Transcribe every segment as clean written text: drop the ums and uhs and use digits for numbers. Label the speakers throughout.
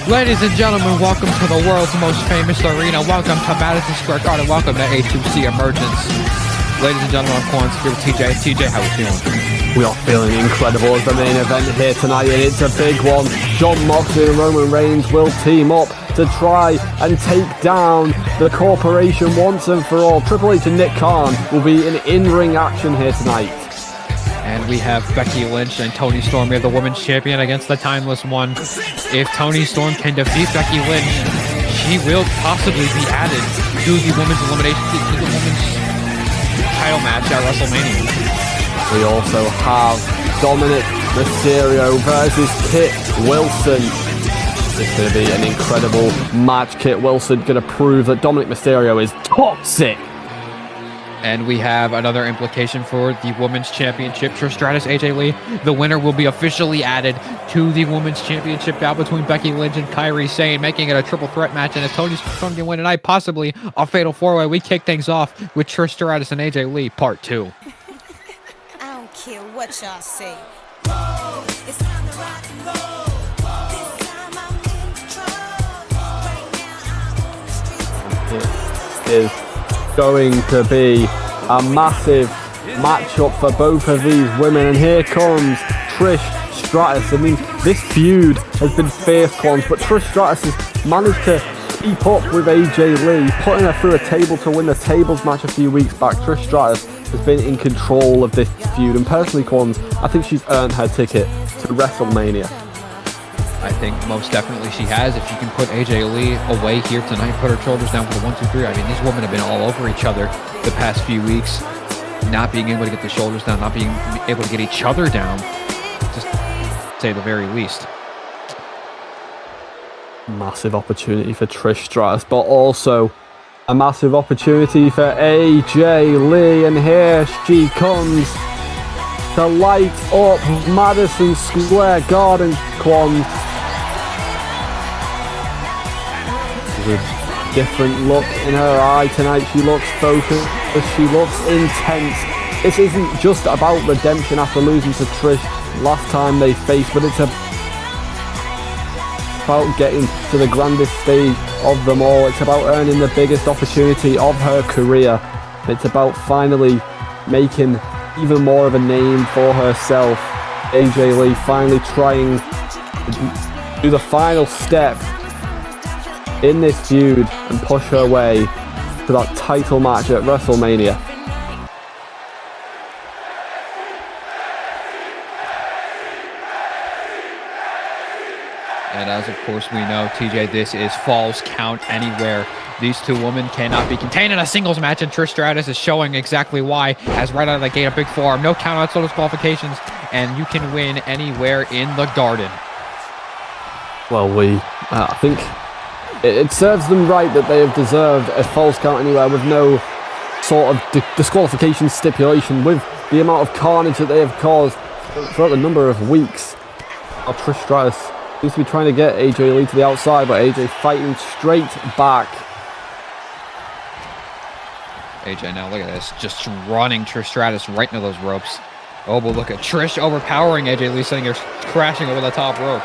Speaker 1: Ladies and gentlemen, welcome to the world's most famous arena. Welcome to Madison Square Garden. Welcome to A2C Emergence. Ladies and gentlemen, I'm Quan here with TJ. TJ, how we feeling?
Speaker 2: We are feeling incredible as the main event here tonight, and it's a big one. Jon Moxley and Roman Reigns will team up to try and take down the corporation once and for all. Triple H and Nick Khan will be in in-ring action here tonight.
Speaker 1: And we have Becky Lynch and Toni Storm here, the women's champion against the Timeless One. If Toni Storm can defeat Becky Lynch, she will possibly be added to the women's elimination, to the women's title match at WrestleMania.
Speaker 2: We also have Dominic Mysterio versus Kit Wilson. It's going to be an incredible match. Kit Wilson going to prove that Dominic Mysterio is toxic.
Speaker 1: And we have another implication for the Women's Championship. Trish Stratus, AJ Lee. The winner will be officially added to the Women's Championship bout between Becky Lynch and Kairi Sane, making it a triple threat match. And if Toni Storm can win tonight, possibly a fatal four-way, we kick things off with Trish Stratus and AJ Lee, part 2.
Speaker 3: I don't care what y'all say.
Speaker 4: It's time to rock and roll. This time I'm in control. Right now I'm on the streets.
Speaker 2: It is going to be a massive matchup for both of these women, and here comes Trish Stratus. I mean, this feud has been fierce, Quans, but Trish Stratus has managed to keep up with AJ Lee, putting her through a table to win the tables match a few weeks back. Trish Stratus has been in control of this feud, and personally, Quans, I think she's earned her ticket to WrestleMania.
Speaker 1: I think most definitely she has. If she can put AJ Lee away here tonight, put her shoulders down for the 1, 2, 3. I mean, these women have been all over each other the past few weeks, not being able to get the shoulders down, not being able to get each other down, just to say the very least.
Speaker 2: Massive opportunity for Trish Stratus, but also a massive opportunity for AJ Lee, and here she comes to light up Madison Square Garden, Quans. There's a different look in her eye tonight. She looks focused, she looks intense. This isn't just about redemption after losing to Trish last time they faced, but it's about getting to the grandest stage of them all. It's about earning the biggest opportunity of her career. It's about finally making even more of a name for herself. AJ Lee finally trying to do the final step in this feud and push her way to that title match at WrestleMania.
Speaker 1: And as of course we know, TJ, this is Falls Count Anywhere. These two women cannot be contained in a singles match, and Trish Stratus is showing exactly why, as right out of the gate, a big forearm, no countouts, no disqualifications, and you can win anywhere in the Garden.
Speaker 2: Well, I think it serves them right that they have deserved a Falls Count Anywhere with no sort of disqualification stipulation, with the amount of carnage that they have caused throughout the number of weeks. Trish Stratus seems to be trying to get AJ Lee to the outside, but AJ fighting straight back.
Speaker 1: AJ, now look at this, just running Trish Stratus right into those ropes. Oh, but look at Trish overpowering AJ Lee, sitting here crashing over the top rope.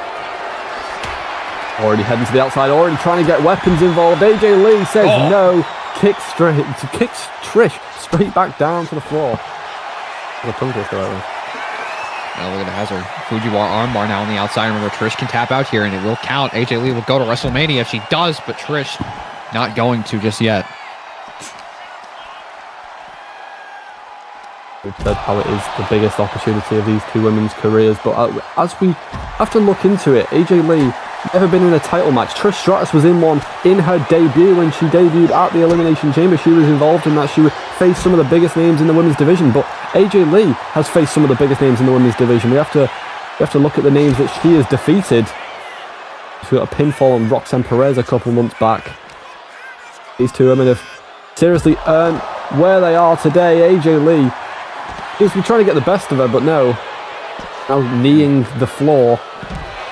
Speaker 2: Already heading to the outside, already trying to get weapons involved. AJ Lee says no, kicks Trish straight back down to the floor. The tongue twister right there.
Speaker 1: Now look at that, has her Fujiwara armbar now on the outside. Remember, Trish can tap out here and it will count. AJ Lee will go to WrestleMania if she does, but Trish not going to just yet.
Speaker 2: We've said how it is the biggest opportunity of these two women's careers, but as we have to look into it, AJ Lee never been in a title match. Trish Stratus was in one in her debut when she debuted at the Elimination Chamber. She was involved in that. She would face some of the biggest names in the women's division, but AJ Lee has faced some of the biggest names in the women's division. We have to look at the names that she has defeated. She got a pinfall on Roxanne Perez a couple months back. These two women have seriously earned where they are today. AJ Lee seems to be trying to get the best of her, but no. Now kneeing the floor.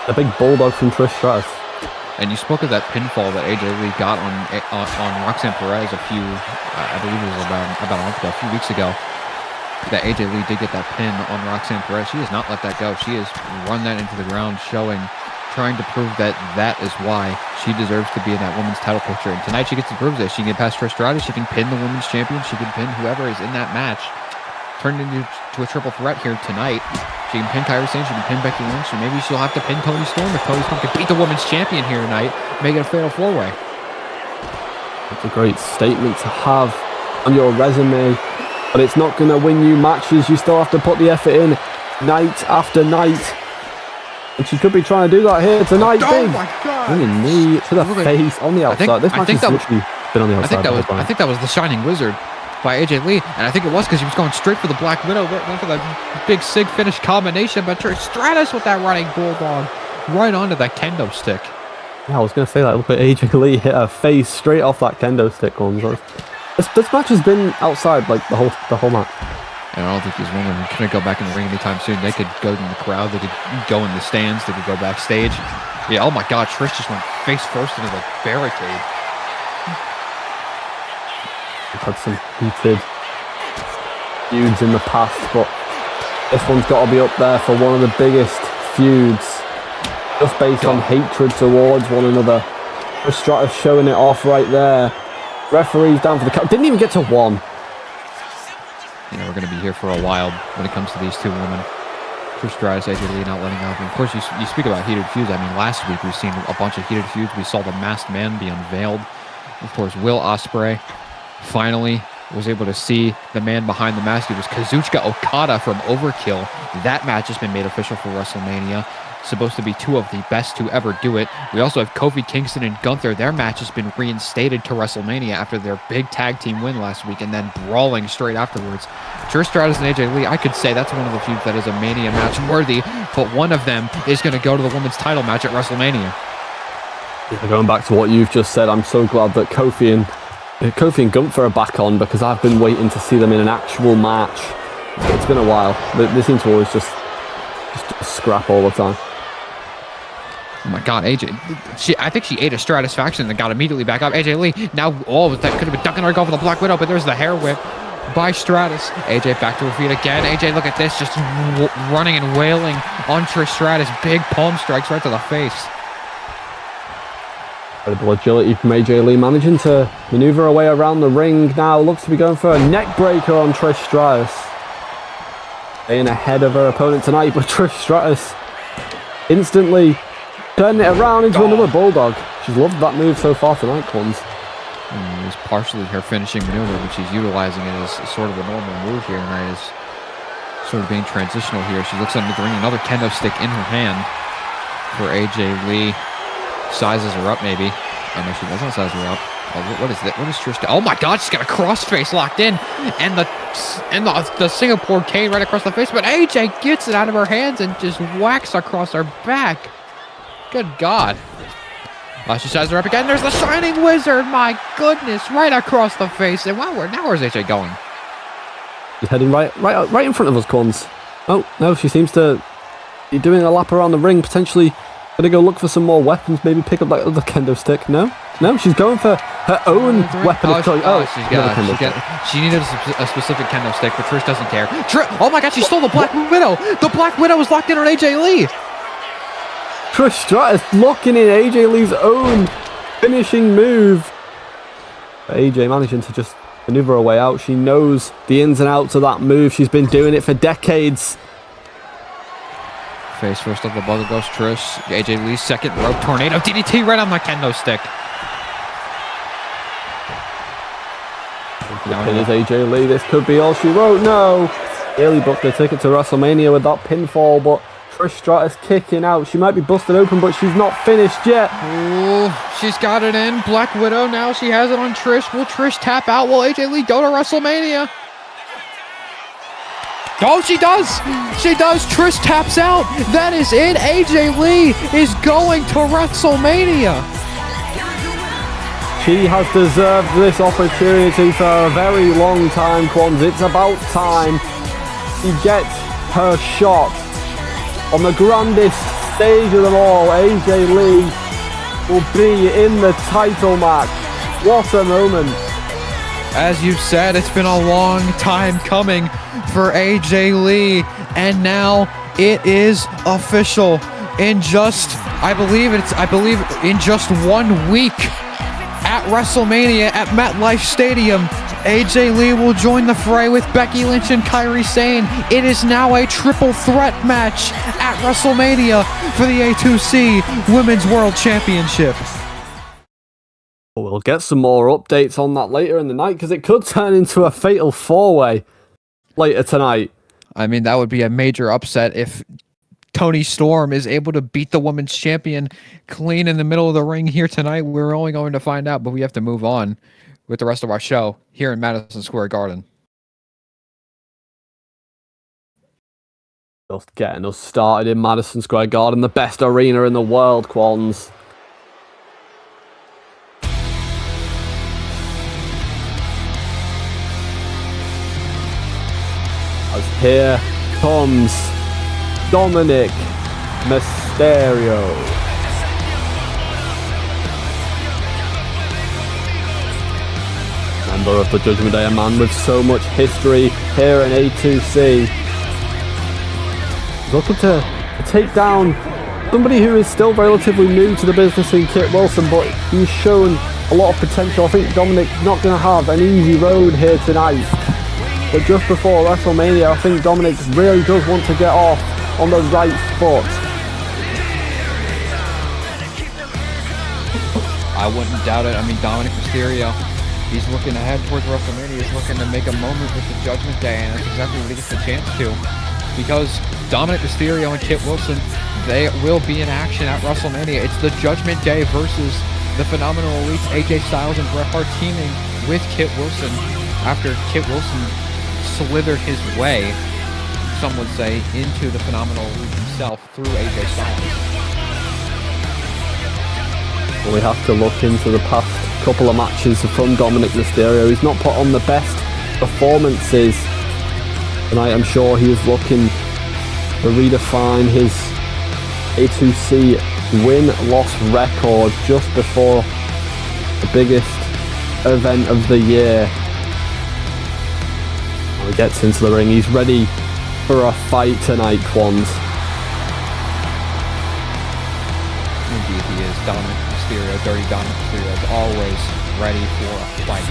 Speaker 2: A big bulldog from Trish Stratus.
Speaker 1: And you spoke of that pinfall that AJ Lee got on Roxanne Perez a few, I believe it was about a month ago, a few weeks ago. That AJ Lee did get that pin on Roxanne Perez. She has not let that go. She has run that into the ground, showing trying to prove that that is why she deserves to be in that women's title picture. And tonight she gets to prove that she can get past Trish Stratus, she can pin the women's champion, she can pin whoever is in that match. Turned into a triple threat here tonight. She can pin Kairi Sane, she can pin Becky Lynch, and maybe she'll have to pin Toni Storm if Toni Storm can beat the women's champion here tonight, make it a fatal four-way.
Speaker 2: It's a great statement to have on your resume, but it's not going to win you matches. You still have to put the effort in night after night. And she could be trying to do that here tonight.
Speaker 1: Oh
Speaker 2: Big
Speaker 1: my God!
Speaker 2: running knee to the face on the outside. This match has literally been on the outside.
Speaker 1: I think that was the Shining Wizard by AJ Lee, and I think it was because he was going straight for the Black Widow, went for the big Sig finish combination, but Trish Stratus with that running bulldog right onto that kendo stick.
Speaker 2: Yeah, I was going to say that. Look at AJ Lee hit her face straight off that kendo stick. This match has been outside like the whole match.
Speaker 1: And I don't think these women are going to go back in the ring anytime soon. They could go in the crowd. They could go in the stands. They could go backstage. Yeah, oh my God, Trish just went face first into the barricade.
Speaker 2: We've had some heated feuds in the past, but this one's got to be up there for one of the biggest feuds, just based on hatred towards one another. Trish Stratus showing it off right there. Referee's down for the count. Didn't even get to one.
Speaker 1: You know, we're going to be here for a while when it comes to these two women. Trish Stratus, AJ Lee not letting up. And of course, you speak about heated feuds. I mean, last week we've seen a bunch of heated feuds. We saw the Masked Man be unveiled. Of course, Will Ospreay finally was able to see the man behind the mask. It was Kazuchika Okada from Overkill. That match has been made official for WrestleMania. Supposed to be two of the best to ever do it. We also have Kofi Kingston and Gunther. Their match has been reinstated to WrestleMania after their big tag team win last week and then brawling straight afterwards. Trish Stratus and AJ Lee, I could say that's one of the feuds that is a Mania match worthy, but one of them is going to go to the women's title match at WrestleMania.
Speaker 2: Yeah, going back to what you've just said, I'm so glad that Kofi and Gunther are back on, because I've been waiting to see them in an actual match. It's been a while. They seem to always just scrap all the time.
Speaker 1: Oh my God, AJ. I think she ate a Stratusfaction and got immediately back up. AJ Lee, now, that could have been ducking her goal for the Black Widow, but there's the hair whip by Stratus. AJ back to her feet again. AJ, look at this, just running and wailing on Trish Stratus. Big palm strikes right to the face.
Speaker 2: Incredible agility from AJ Lee, managing to maneuver her way around the ring now. Looks to be going for a neck breaker on Trish Stratus. Staying ahead of her opponent tonight, but Trish Stratus instantly turning it around into another bulldog. She's loved that move so far tonight, Cons.
Speaker 1: It was partially her finishing maneuver, but she's utilizing it as sort of a normal move here tonight. Is sort of being transitional here. She looks under the ring, another kendo stick in her hand for AJ Lee. Sizes her up, maybe. Oh no, she doesn't size her up. Oh, what is that? What is Trish? Oh my God, she's got a crossface locked in, and the Singapore cane right across the face. But AJ gets it out of her hands and just whacks across her back. Good God. She sizes her up again. There's the Shining Wizard. My goodness, right across the face. And now where's AJ going?
Speaker 2: She's heading right in front of us, Cons. Oh no, she seems to be doing a lap around the ring, potentially. Gonna go look for some more weapons, maybe pick up that other kendo stick. No, she's going for her own weapon of choice.
Speaker 1: She needed a specific kendo stick, but Trish doesn't care. Oh my God, she stole the Black Widow. The Black Widow was locked in on AJ Lee.
Speaker 2: Trish Stratus locking in AJ Lee's own finishing move. But AJ managing to just maneuver her way out. She knows the ins and outs of that move. She's been doing it for decades.
Speaker 1: Face first of the bugger goes Trish. AJ Lee's second rope tornado DDT right on the kendo stick.
Speaker 2: The pin is AJ Lee. This could be all she wrote. No. Nearly booked the ticket to WrestleMania with that pinfall, but Trish Stratus kicking out. She might be busted open, but she's not finished yet.
Speaker 1: Ooh, she's got it in. Black Widow now. She has it on Trish. Will Trish tap out? Will AJ Lee go to WrestleMania? Oh, she does! She does! Trish taps out! That is it! AJ Lee is going to WrestleMania!
Speaker 2: She has deserved this opportunity for a very long time, Quans. It's about time she gets her shot on the grandest stage of them all. AJ Lee will be in the title match. What a moment!
Speaker 1: As you've said, it's been a long time coming for AJ Lee, and now it is official. In just I believe in just 1 week at WrestleMania at MetLife Stadium, AJ Lee will join the fray with Becky Lynch and Kairi Sane. It is now a triple threat match at WrestleMania for the A2C Women's World Championship.
Speaker 2: We'll get some more updates on that later in the night, because it could turn into a fatal four-way later tonight.
Speaker 1: I mean, that would be a major upset if Toni Storm is able to beat the women's champion clean in the middle of the ring here tonight. We're only going to find out, but we have to move on with the rest of our show here in Madison Square Garden.
Speaker 2: Just getting us started in Madison Square Garden, the best arena in the world, Quans. As here comes Dominic Mysterio. Member of the Judgment Day, a man with so much history here in A2C. Looking to take down somebody who is still relatively new to the business in Kit Wilson, but he's shown a lot of potential. I think Dominic's not going to have an easy road here tonight. But just before WrestleMania, I think Dominic really does want to get off on the right foot.
Speaker 1: I wouldn't doubt it. I mean, Dominic Mysterio, he's looking ahead towards WrestleMania. He's looking to make a moment with the Judgment Day, and that's exactly what he gets the chance to. Because Dominic Mysterio and Kit Wilson, they will be in action at WrestleMania. It's the Judgment Day versus the Phenomenal Elites, AJ Styles and Bret Hart teaming with Kit Wilson after Kit Wilson slithered his way, some would say, into the Phenomenal Elite himself through AJ Styles.
Speaker 2: Well, we have to look into the past couple of matches from Dominic Mysterio. He's not put on the best performances tonight. I'm sure he is looking to redefine his A2C win-loss record just before the biggest event of the year. He gets into the ring. He's ready for a fight tonight, Quans.
Speaker 1: Indeed he is. Dominic Mysterio, Dirty Dominic Mysterio, is always ready for a fight.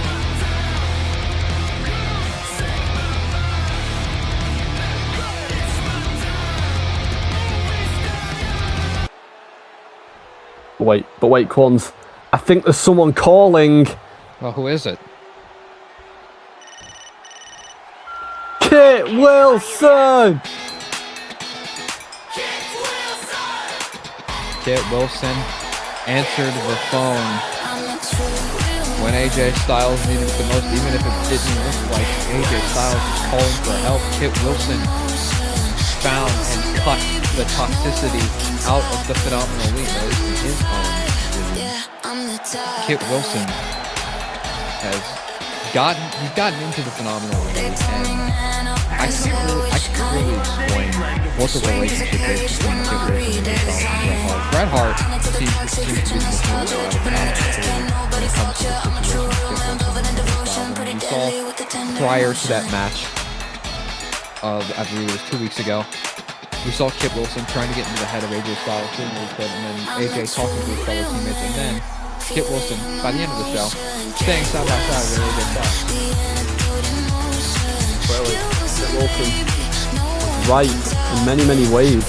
Speaker 2: Wait, Quans. I think there's someone calling.
Speaker 1: Well, who is it?
Speaker 2: Kit Wilson!
Speaker 1: Kit Wilson answered the phone when AJ Styles needed it the most, even if it didn't look like AJ Styles was calling for help. Kit Wilson found and cut the toxicity out of the Phenomenal Elite, at least in his own vision. Kit Wilson has gotten into the Phenomenal Elite, and I can't really explain what the relationship is between Kit Wilson and Bret Hart. Bret Hart seems to be the most out of when it comes to the situation of Kit Wilson. We saw prior to that match, I believe it was 2 weeks ago, we saw Kit Wilson trying to get into the head of AJ Styles, doing what he could, and then AJ talking to his fellow teammates, and then Kit Wilson, by the end of the show, staying side by side with AJ Styles.
Speaker 2: Clearly, Kit Wilson was right in many ways.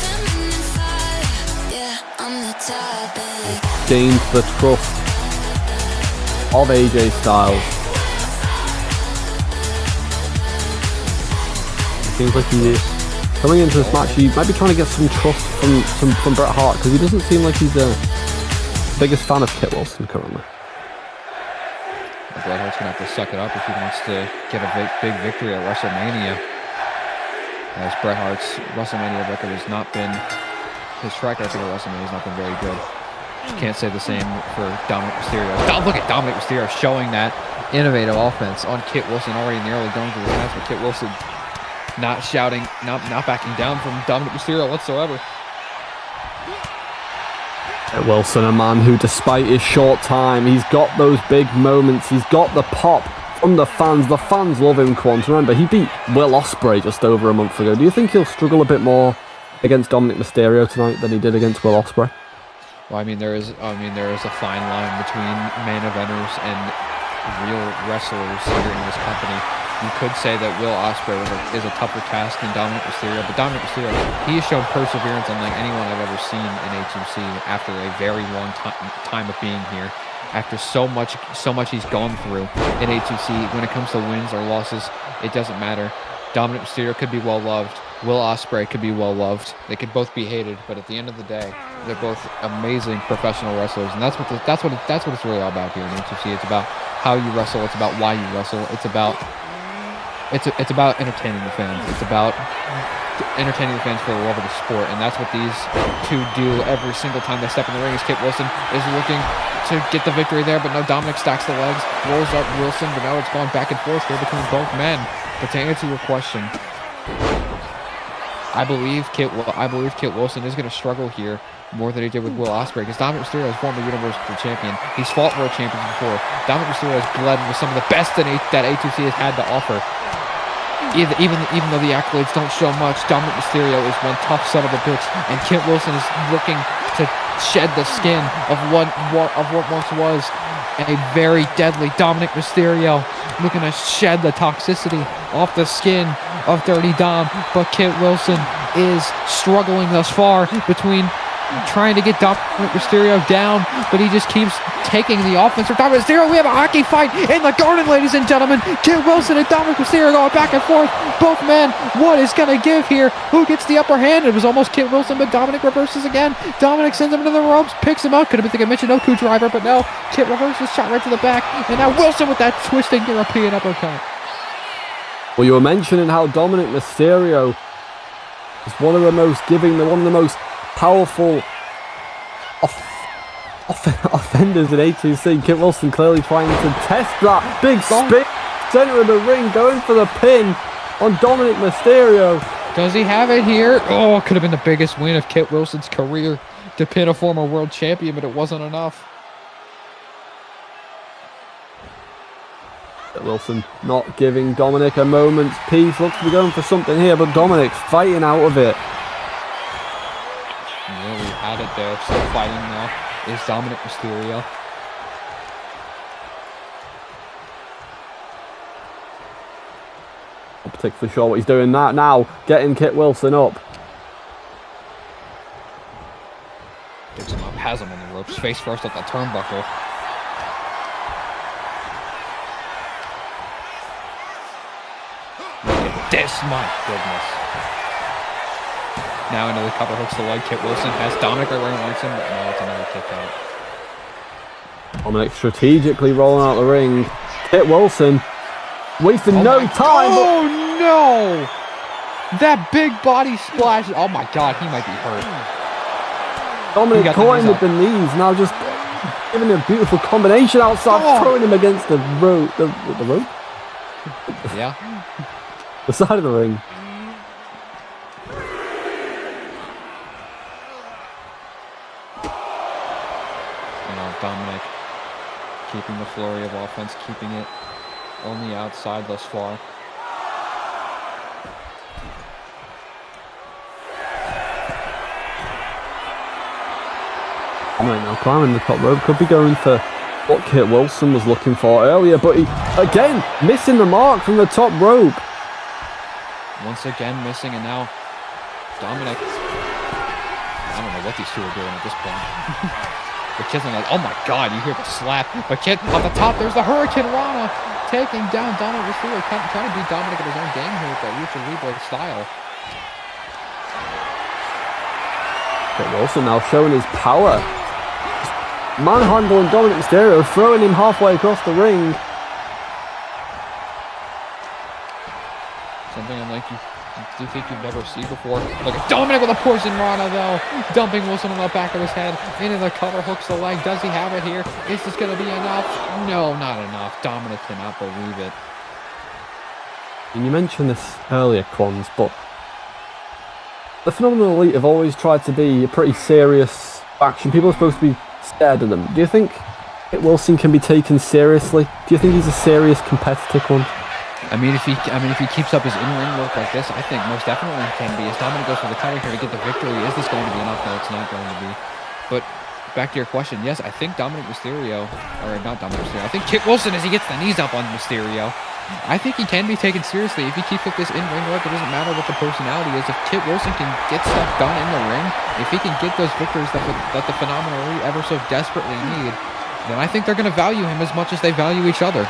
Speaker 2: He gained the trust of AJ Styles. It seems like he is coming into this match. He might be trying to get some trust from Bret Hart, because he doesn't seem like he's the biggest fan of Kit Wilson currently.
Speaker 1: Bret Hart's gonna have to suck it up if he wants to get a big victory at WrestleMania, as Bret Hart's WrestleMania record has not been, his track record at WrestleMania has not been very good. Can't say the same for Dominic Mysterio. Look at Dominic Mysterio showing that innovative offense on Kit Wilson, already nearly going to the match, but Kit Wilson not shouting, not backing down from Dominic Mysterio whatsoever.
Speaker 2: Wilson, a man who, despite his short time, he's got those big moments. He's got the pop from the fans. The fans love him, Quant. Remember, he beat Will Ospreay just over a month ago. Do you think he'll struggle a bit more against Dominic Mysterio tonight than he did against Will Ospreay?
Speaker 1: Well, I mean, there is a fine line between main eventers and real wrestlers here in this company. You could say that Will Ospreay is a tougher task than Dominic Mysterio, but Dominic Mysterio, he has shown perseverance unlike anyone I've ever seen in A2C after a very long time of being here. After so much he's gone through in A2C, when it comes to wins or losses, it doesn't matter. Dominic Mysterio could be well loved. Will Ospreay could be well loved. They could both be hated, but at the end of the day, they're both amazing professional wrestlers, and that's what it's really all about here in A2C. It's about how you wrestle. It's about why you wrestle. It's about entertaining the fans. It's about entertaining the fans for the love of the sport, and that's what these two do every single time they step in the ring. As Kit Wilson is looking to get the victory there, but no, Dominic stacks the legs, rolls up Wilson, but now it's going back and forth here between both men. But to answer your question, I believe Kit Wilson is going to struggle here more than he did with Will Ospreay, because Dominic Mysterio is former Universal Champion. He's fought world champions before. Dominic Mysterio has bled with some of the best that A2C has had to offer. Even though the accolades don't show much, Dominic Mysterio is one tough son of a bitch, and Kit Wilson is looking to shed the skin of what once was a very deadly Dominic Mysterio, looking to shed the toxicity off the skin of Dirty Dom. But Kit Wilson is struggling thus far between trying to get Dominic Mysterio down, but he just keeps taking the offense for Dominic Mysterio. We have a hockey fight in the garden, ladies and gentlemen. Kit Wilson and Dominic Mysterio going back and forth. Both men, what is going to give here? Who gets the upper hand? It was almost Kit Wilson, but Dominic reverses again. Dominic sends him into the ropes, picks him up. Could have been thinking Michinoku driver, but no. Kit reverses, shot right to the back, and now Wilson with that twisting European uppercut.
Speaker 2: Well, you were mentioning how Dominic Mysterio is one of the most powerful offenders in A2C. Kit Wilson clearly trying to test that big spin, center of the ring, going for the pin on Dominic Mysterio.
Speaker 1: Does he have it here? Oh, it could have been the biggest win of Kit Wilson's career to pin a former world champion, but it wasn't enough.
Speaker 2: Kit Wilson not giving Dominic a moment's peace. Looks to be going for something here, but Dominic's fighting out of it.
Speaker 1: Yeah, we had it there. Still fighting now is Dominic Mysterio.
Speaker 2: Not particularly sure what he's doing now. Getting Kit Wilson up.
Speaker 1: Picks him up, has him on the ropes, face first at the turnbuckle. Look at this, my goodness. Now into the cover hooks the leg. Kit Wilson has Dominic right where he wants him, but no, it's another kick out.
Speaker 2: Dominic strategically rolling out the ring. Kit Wilson wasting no time.
Speaker 1: Oh no! That big body splash. Oh my god, he might be hurt.
Speaker 2: Dominic caught him with the knees. Now just giving him a beautiful combination outside, throwing him against the rope. The rope?
Speaker 1: Yeah.
Speaker 2: The side of the ring.
Speaker 1: Dominic keeping the flurry of offense, keeping it on the outside thus far.
Speaker 2: Dominic now climbing the top rope, could be going for what Kit Wilson was looking for earlier, but he, again, missing the mark from the top rope.
Speaker 1: Once again missing, and now Dominic, I don't know what these two are doing at this point. But Kit's like, oh my god, you hear the slap. But Kit, on the top, there's the Hurricane Rana taking down Dominic Mysterio, trying to beat Dominic at his own game here with that Lucha Libre style.
Speaker 2: Kit Wilson now showing his power. Manhandling Dominic Mysterio, throwing him halfway across the ring.
Speaker 1: Something unlike you think you've never seen before. Look at Dominic with a poison Rana though, dumping Wilson on the back of his head. Into the cover, hooks the leg. Does he have it here? Is this going to be enough? No, not enough. Dominic cannot believe it.
Speaker 2: And you mentioned this earlier, Quans, but the Phenomenal Elite have always tried to be a pretty serious faction. People are supposed to be scared of them. Do you think Kit Wilson can be taken seriously? Do you think he's a serious competitive one?
Speaker 1: I mean, if he keeps up his in-ring work like this, I think most definitely he can be. As Dominic goes for the cover here to get the victory, is this going to be enough? No, it's not going to be. But back to your question, yes, I think Dominic Mysterio, or not Dominic Mysterio, I think Kit Wilson, as he gets the knees up on Mysterio, I think he can be taken seriously if he keeps up this in-ring work. It doesn't matter what the personality is. If Kit Wilson can get stuff done in the ring, if he can get those victories that the Phenomenal Elite ever so desperately need, then I think they're going to value him as much as they value each other.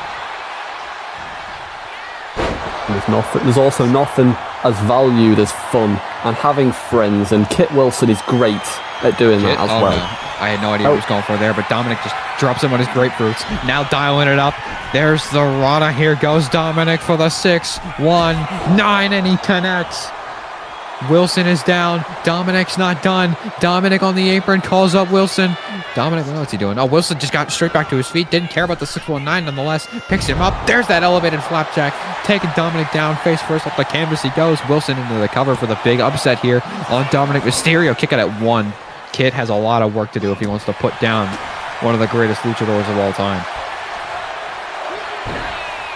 Speaker 2: There's also nothing as valued as fun and having friends, and Kit Wilson is great at doing that as well.
Speaker 1: No. I had no idea what he was going for there, but Dominic just drops him on his grapefruits. Now dialing it up. There's the Rana. Here goes Dominic for the 6-1-9, and he connects. Wilson is down. Dominic's not done. Dominic on the apron calls up Wilson. Dominic, what's he doing? Oh, Wilson just got straight back to his feet. Didn't care about the 619 nonetheless. Picks him up. There's that elevated flapjack. Taking Dominic down. Face first up the canvas he goes. Wilson into the cover for the big upset here on Dominic Mysterio. Kick it at 1. Kid has a lot of work to do if he wants to put down one of the greatest luchadors of all time.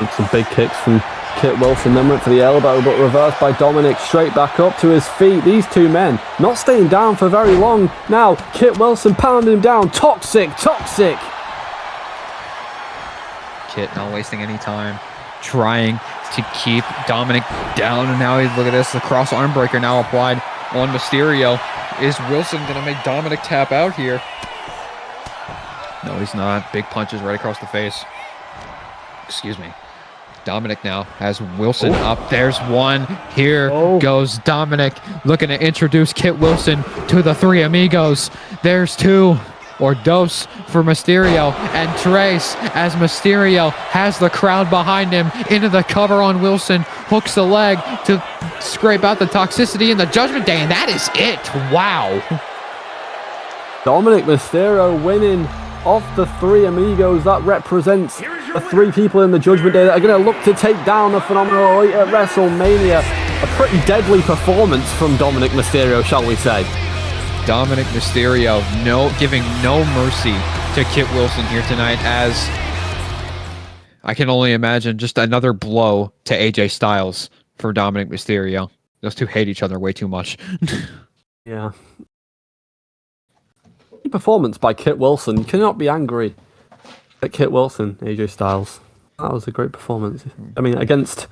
Speaker 2: And some big kicks from Kit Wilson, then went for the elbow, but reversed by Dominic, straight back up to his feet. These two men not staying down for very long. Now, Kit Wilson pounding him down. Toxic.
Speaker 1: Kit not wasting any time, trying to keep Dominic down, and now look at this, the cross arm breaker now applied on Mysterio. Is Wilson going to make Dominic tap out here? No, he's not. Big punches right across the face. Excuse me. Dominic now has Wilson up. There's one. Here goes Dominic looking to introduce Kit Wilson to the Three Amigos. There's 2 or dos for Mysterio and Trace as Mysterio has the crowd behind him into the cover on Wilson. Hooks the leg to scrape out the toxicity in the Judgment Day, and that is it. Wow.
Speaker 2: Dominic Mysterio winning off the Three Amigos. That represents the 3 people in the Judgment Day that are going to look to take down the Phenomenal Elite at WrestleMania. A pretty deadly performance from Dominic Mysterio, shall we say.
Speaker 1: Dominic Mysterio giving no mercy to Kit Wilson here tonight, as I can only imagine just another blow to AJ Styles for Dominic Mysterio. Those two hate each other way too much.
Speaker 2: Yeah. Performance by Kit Wilson. You cannot be angry at Kit Wilson, AJ Styles. That was a great performance. I mean, against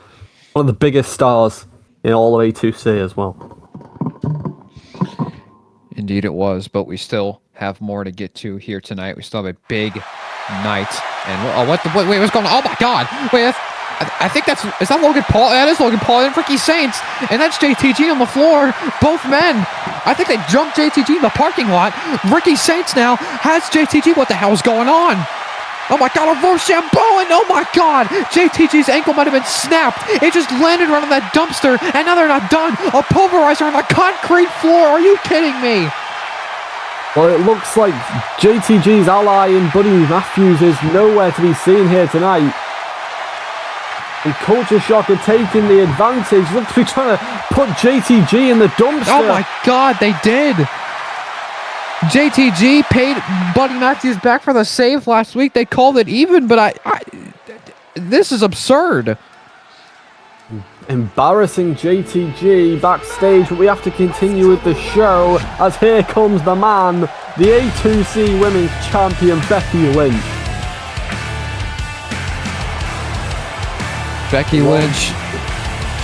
Speaker 2: one of the biggest stars in all of A2C as well.
Speaker 1: Indeed it was, but we still have more to get to here tonight. We still have a big night. And wait, what's going on? Oh my God! Wait, I think is that Logan Paul? That is Logan Paul and Ricky Saints, and that's JTG on the floor. Both men. I think they jumped JTG in the parking lot. Ricky Saints now has JTG. What the hell is going on? Oh my God, a Rochambeau, and oh my God, JTG's ankle might have been snapped. It just landed right on that dumpster, and now they're not done. A pulverizer on the concrete floor. Are you kidding me?
Speaker 2: Well, it looks like JTG's ally in Buddy Matthews is nowhere to be seen here tonight. And Culture Shock are taking the advantage. Looks to be trying to put JTG in the dumpster.
Speaker 1: Oh my God, they did. JTG paid Buddy Matthews back for the save last week. They called it even, but this is absurd.
Speaker 2: Embarrassing JTG backstage, but we have to continue with the show as here comes the man, the A2C Women's Champion, Becky Lynch.
Speaker 1: Becky Lynch,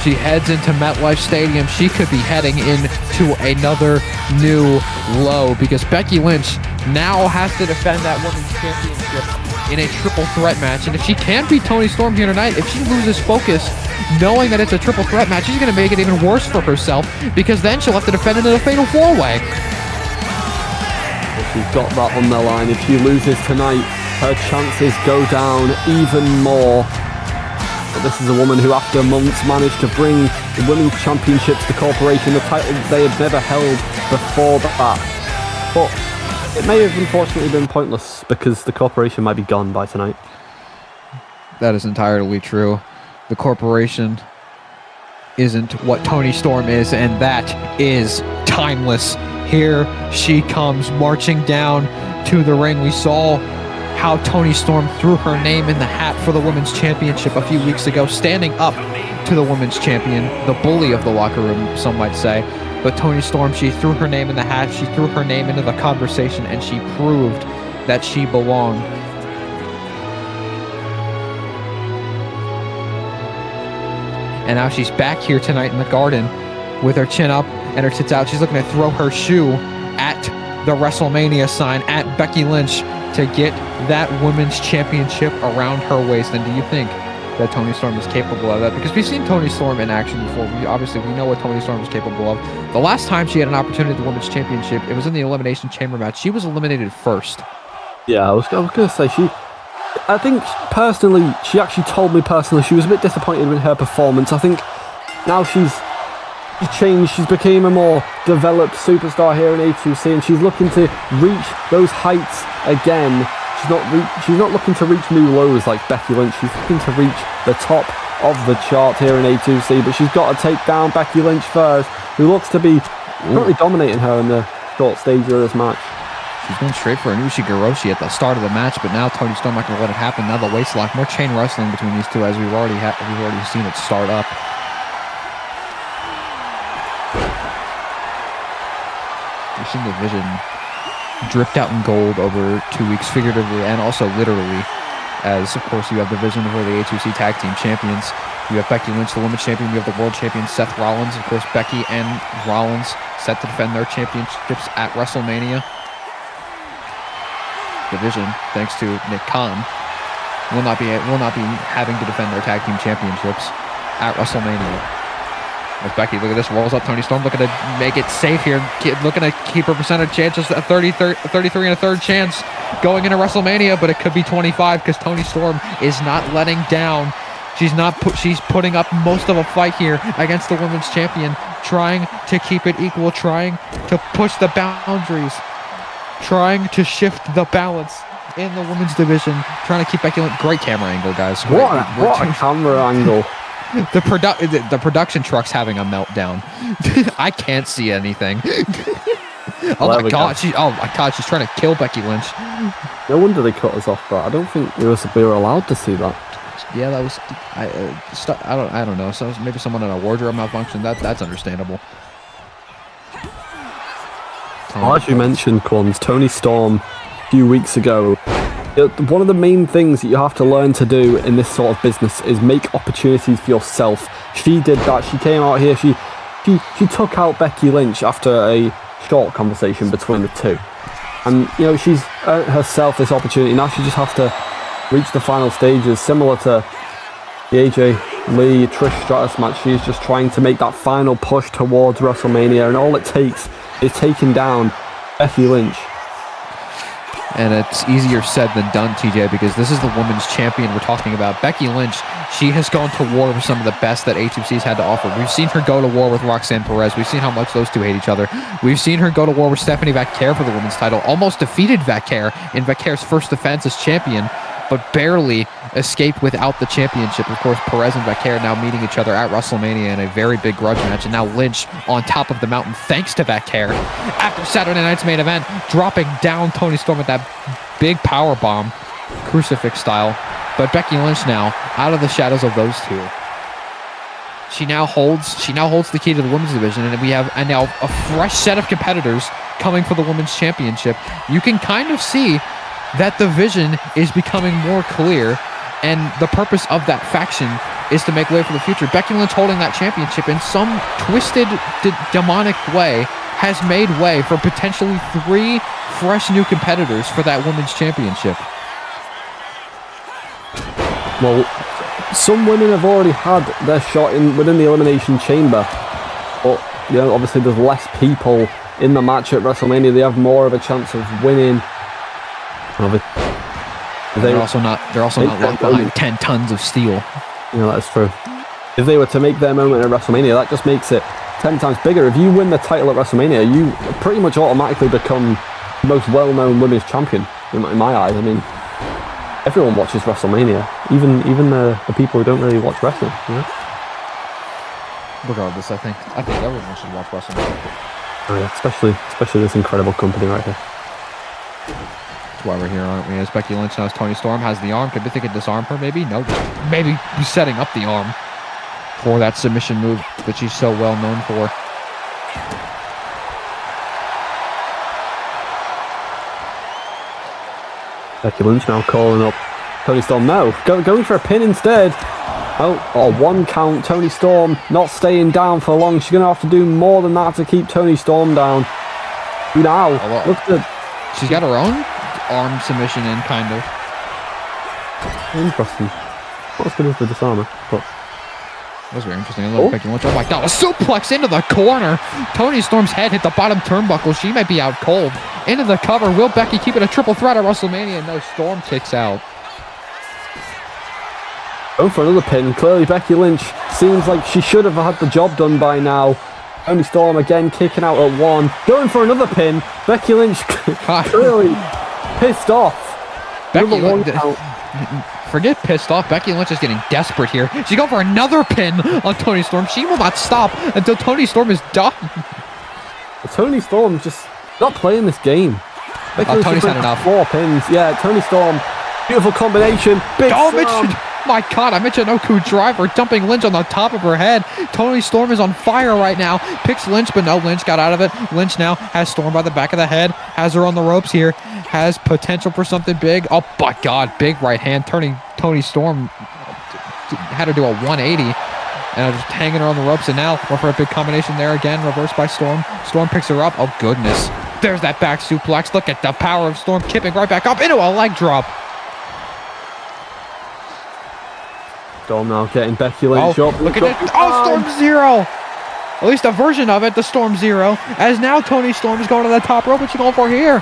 Speaker 1: she heads into MetLife Stadium. She could be heading into another new low because Becky Lynch now has to defend that women's championship in a triple threat match. And if she can't beat Toni Storm here tonight, if she loses focus, knowing that it's a triple threat match, she's going to make it even worse for herself because then she'll have to defend it in a fatal 4-way.
Speaker 2: She's got that on the line. If she loses tonight, her chances go down even more. But this is a woman who, after months, managed to bring the Women's Championship to the corporation, the title they had never held before that. But it may have unfortunately been pointless because the corporation might be gone by tonight.
Speaker 1: That is entirely true. The corporation isn't what Toni Storm is, and that is timeless. Here she comes marching down to the ring. We saw how Toni Storm threw her name in the hat for the Women's Championship a few weeks ago, standing up to the Women's Champion, the bully of the locker room, some might say. But Toni Storm, she threw her name in the hat, she threw her name into the conversation, and she proved that she belonged. And now she's back here tonight in the Garden with her chin up and her tits out. She's looking to throw her shoe at the WrestleMania sign at Becky Lynch to get that women's championship around her waist. And do you think that Toni Storm is capable of that? Because we've seen Toni Storm in action before. We know what Toni Storm is capable of. The last time she had an opportunity at the women's championship, it was in the Elimination Chamber match. She was eliminated first.
Speaker 2: Yeah, I was going to say I think personally, she actually told me personally she was a bit disappointed with her performance. I think now she's changed, she's become a more developed superstar here in A2C, and she's looking to reach those heights again. She's not looking to reach new lows like Becky Lynch. She's looking to reach the top of the chart here in A2C, but she's got to take down Becky Lynch first, who looks to be currently dominating her in the short stage of this match.
Speaker 1: She's going straight for an Ushigoroshi at the start of the match, but now Toni Storm not going to let it happen. Now the waist lock, more chain wrestling between these two, as we've already seen it start up. We've seen the Vision dripped out in gold over 2 weeks, figuratively and also literally, as of course you have the Vision for the A2C Tag Team Champions. You have Becky Lynch, the Women's Champion. You have the World Champion Seth Rollins. Of course, Becky and Rollins set to defend their championships at WrestleMania. Division, thanks to Nick Khan, will not be having to defend their tag team championships at WrestleMania. As Becky, look at this, rolls up Toni Storm, looking to make it safe here, looking to keep her percentage chance, just a 33 and a third chance going into WrestleMania, but it could be 25 because Toni Storm is not letting down. She's putting up most of a fight here against the women's champion, trying to keep it equal, trying to push the boundaries, trying to shift the balance in the women's division, trying to keep Becky Lynch. Great camera angle, guys.
Speaker 2: What a camera angle.
Speaker 1: The production truck's having a meltdown. I can't see anything. Oh my god, she's trying to kill Becky Lynch.
Speaker 2: No wonder they cut us off, but I don't think we were allowed to see that.
Speaker 1: Yeah, that was I don't know. So maybe someone in a wardrobe malfunction. That's understandable.
Speaker 2: As you mentioned, Quans, Toni Storm a few weeks ago, one of the main things that you have to learn to do in this sort of business is make opportunities for yourself. She did that. She came out here. She took out Becky Lynch after a short conversation between the two. And, she's earned herself this opportunity. Now she just has to reach the final stages, similar to the AJ Lee Trish Stratus match. She's just trying to make that final push towards WrestleMania, and all it takes is taking down Becky Lynch.
Speaker 1: And it's easier said than done, TJ, because this is the women's champion we're talking about. Becky Lynch, she has gone to war with some of the best that A2C's had to offer. We've seen her go to war with Roxanne Perez. We've seen how much those two hate each other. We've seen her go to war with Stephanie Vaquer for the women's title. Almost defeated Vaquer in Vaquer's first defense as champion, but barely escaped without the championship. Of course, Perez and Vaquer now meeting each other at WrestleMania in a very big grudge match, and now Lynch on top of the mountain thanks to Vaquer after Saturday night's main event, dropping down Toni Storm with that big power bomb, crucifix style. But Becky Lynch now out of the shadows of those two. She now holds the key to the women's division, and we have now a fresh set of competitors coming for the women's championship. You can kind of see that the vision is becoming more clear, and the purpose of that faction is to make way for the future. Becky Lynch holding that championship in some twisted, demonic way has made way for potentially 3 fresh new competitors for that women's championship.
Speaker 2: Well, some women have already had their shot within the Elimination Chamber, but obviously there's less people in the match at WrestleMania. They have more of a chance of winning. They're also not locked behind 10 tons of steel. That's true. If they were to make their moment at WrestleMania, that just makes it 10 times bigger. If you win the title at WrestleMania, you pretty much automatically become the most well-known women's champion in my eyes. I mean, everyone watches WrestleMania, even the people who don't really watch wrestling.
Speaker 1: Regardless, I think everyone should watch WrestleMania.
Speaker 2: Oh yeah, especially this incredible company right here.
Speaker 1: That's why we're here, aren't we? As Becky Lynch knows Toni Storm has the arm. Could be thinking disarm her, maybe? No, maybe he's setting up the arm for that submission move that she's so well known for.
Speaker 2: Becky Lynch now calling up Toni Storm. No, going for a pin instead. Oh, 1 count. Toni Storm not staying down for long. She's going to have to do more than that to keep Toni Storm down. Now, look at...
Speaker 1: She's got her own arm submission in, kind of.
Speaker 2: Interesting. Not as good as the disarmer, but...
Speaker 1: That was very interesting. A little Becky Lynch. Oh my god, a suplex into the corner. Toni Storm's head hit the bottom turnbuckle. She might be out cold. Into the cover. Will Becky keep it a triple threat at WrestleMania? No, Storm kicks out.
Speaker 2: Going for another pin. Clearly Becky Lynch seems like she should have had the job done by now. Toni Storm again kicking out at 1. Going for another pin. Becky Lynch clearly pissed off.
Speaker 1: Becky Lynch... Forget pissed off. Becky Lynch is getting desperate here. She's going for another pin on Toni Storm. She will not stop until Toni Storm is done.
Speaker 2: Toni Storm just not playing this game. Becky
Speaker 1: Toni's had enough.
Speaker 2: 4 pins. Yeah, Toni Storm. Beautiful combination. Big slam.
Speaker 1: My god, I mentioned Michinoku driver dumping Lynch on the top of her head. Toni Storm is on fire right now. Picks Lynch, but no, Lynch got out of it. Lynch now has Storm by the back of the head. Has her on the ropes here. Has potential for something big. Oh my god, big right hand turning Toni Storm. Had her do a 180. And just hanging her on the ropes. And now, going for a big combination there again. Reversed by Storm. Storm picks her up. Oh goodness. There's that back suplex. Look at the power of Storm. Kipping right back up into a leg drop.
Speaker 2: Storm now getting Becky Lynch up.
Speaker 1: Look at it. Oh, Storm Zero. At least a version of it, the Storm Zero. As now Toni Storm is going to the top rope. What's she going for here?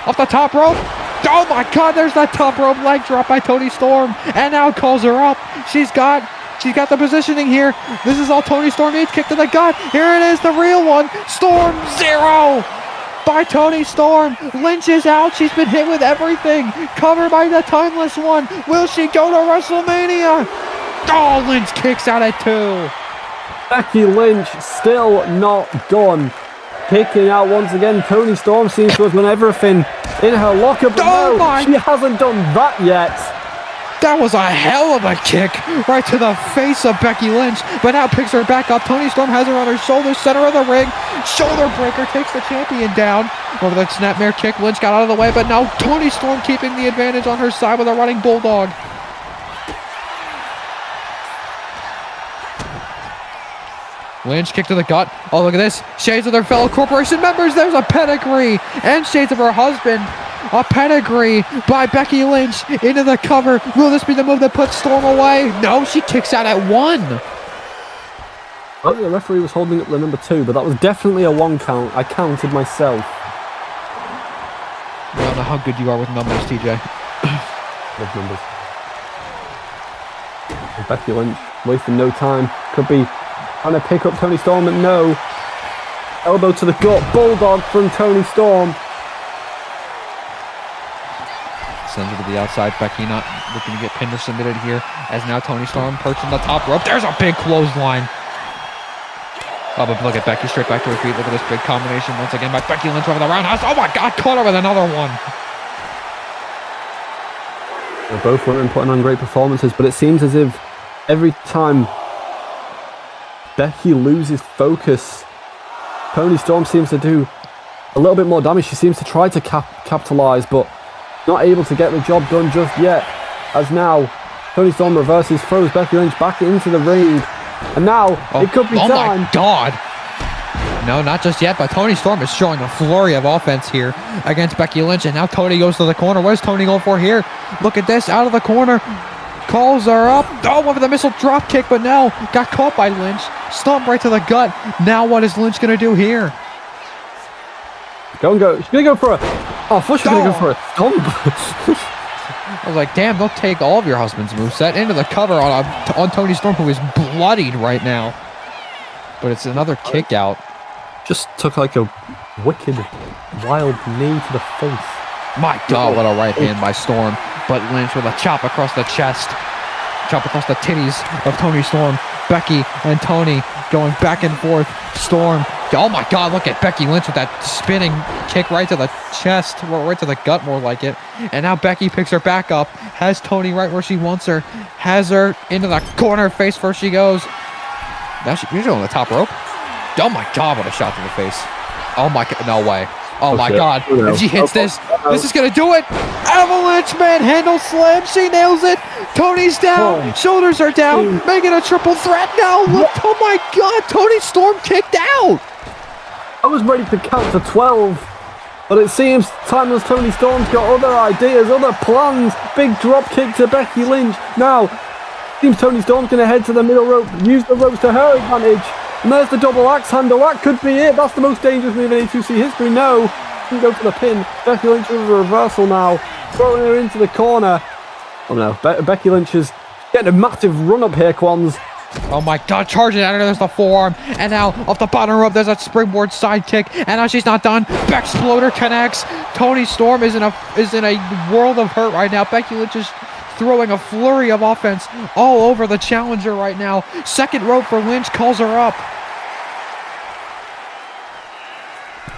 Speaker 1: Off the top rope. Oh my god, there's that top rope leg drop by Toni Storm. And now calls her up. She's got the positioning here. This is all Toni Storm needs. Kick to the gut. Here it is, the real one. Storm Zero by Toni Storm. Lynch is out. She's been hit with everything. Covered by the Timeless One. Will she go to WrestleMania? Oh, Lynch kicks out at 2.
Speaker 2: Becky Lynch still not done. Kicking out once again. Toni Storm seems to have done everything in her locker, but she hasn't done that yet.
Speaker 1: That was a hell of a kick right to the face of Becky Lynch, but now picks her back up. Toni Storm has her on her shoulder, center of the ring. Shoulder breaker takes the champion down. Over that snapmare kick, Lynch got out of the way, but now Toni Storm keeping the advantage on her side with a running bulldog. Lynch kick to the gut. Oh, look at this. Shades of their fellow corporation members. There's a pedigree. And shades of her husband. A pedigree by Becky Lynch into the cover. Will this be the move that puts Storm away? No, she kicks out at 1.
Speaker 2: Well, the referee was holding up the number 2, but that was definitely a 1 count. I counted myself.
Speaker 1: I don't know how good you are with numbers, TJ.
Speaker 2: Love numbers. And Becky Lynch wasting no time. Could be trying to pick up Toni Storm, but no. Elbow to the gut. Bulldog from Toni Storm.
Speaker 1: Sends her to the outside. Becky not looking to get pinned or submitted here. As now Toni Storm perched on the top rope. There's a big clothesline. Oh, but look at Becky straight back to her feet. Look at this big combination once again by Becky Lynch over the roundhouse. Oh my god, caught her with another one.
Speaker 2: They're both women putting on great performances, but it seems as if every time Becky loses focus, Toni Storm seems to do a little bit more damage. She seems to try to capitalize, but not able to get the job done just yet. As now Toni Storm reverses, throws Becky Lynch back into the ring, and now it could be time.
Speaker 1: Oh my god. No, not just yet, but Toni Storm is showing a flurry of offense here against Becky Lynch, and now Toni goes to the corner. What is Toni going for here? Look at this, out of the corner. Calls her up. Oh, went for the missile drop kick, but no. Got caught by Lynch. Stomped right to the gut. Now what is Lynch going to do here?
Speaker 2: She's going to go for a... Oh, I thought she was going to go for a stomp.
Speaker 1: I was like, damn, don't take all of your husband's moveset into the cover on Toni Storm, who is bloodied right now. But it's another kick out.
Speaker 2: Just took like a wicked, wild knee to the face.
Speaker 1: My god, what a right hand by Storm. But Lynch with a chop across the chest. Chop across the titties of Toni Storm. Becky and Toni going back and forth. Storm. Oh my god, look at Becky Lynch with that spinning kick right to the chest. Or right to the gut, more like it. And now Becky picks her back up. Has Toni right where she wants her. Has her into the corner. Face first she goes. Now she's on the top rope. Oh my god, what a shot to the face. Oh my god, no way. Oh my god. If she hits this, This is gonna do it. Avalanche manhandle slam. She nails it. Tony's down. Shoulders are down. Making a triple threat now. Look. Oh my God. Tony Storm kicked out.
Speaker 2: I was ready to count to 12. But it seems Timeless Tony Storm's got other ideas, other plans. Big drop kick to Becky Lynch. Now, seems Tony Storm's going to head to the middle rope, use the ropes to her advantage. And there's the double axe handle. That could be it. That's the most dangerous move in A2C history. No, can go for the pin. Becky Lynch with a reversal now, throwing her into the corner. Oh no, Becky Lynch is getting a massive run up here, Quans.
Speaker 1: Oh my God, charging out of there, there's the forearm. And now off the bottom rope, there's a springboard side kick. And now she's not done. Exploder connects. Tony Storm is in a world of hurt right now. Becky Lynch is throwing a flurry of offense all over the challenger right now. Second rope for Lynch, calls her up.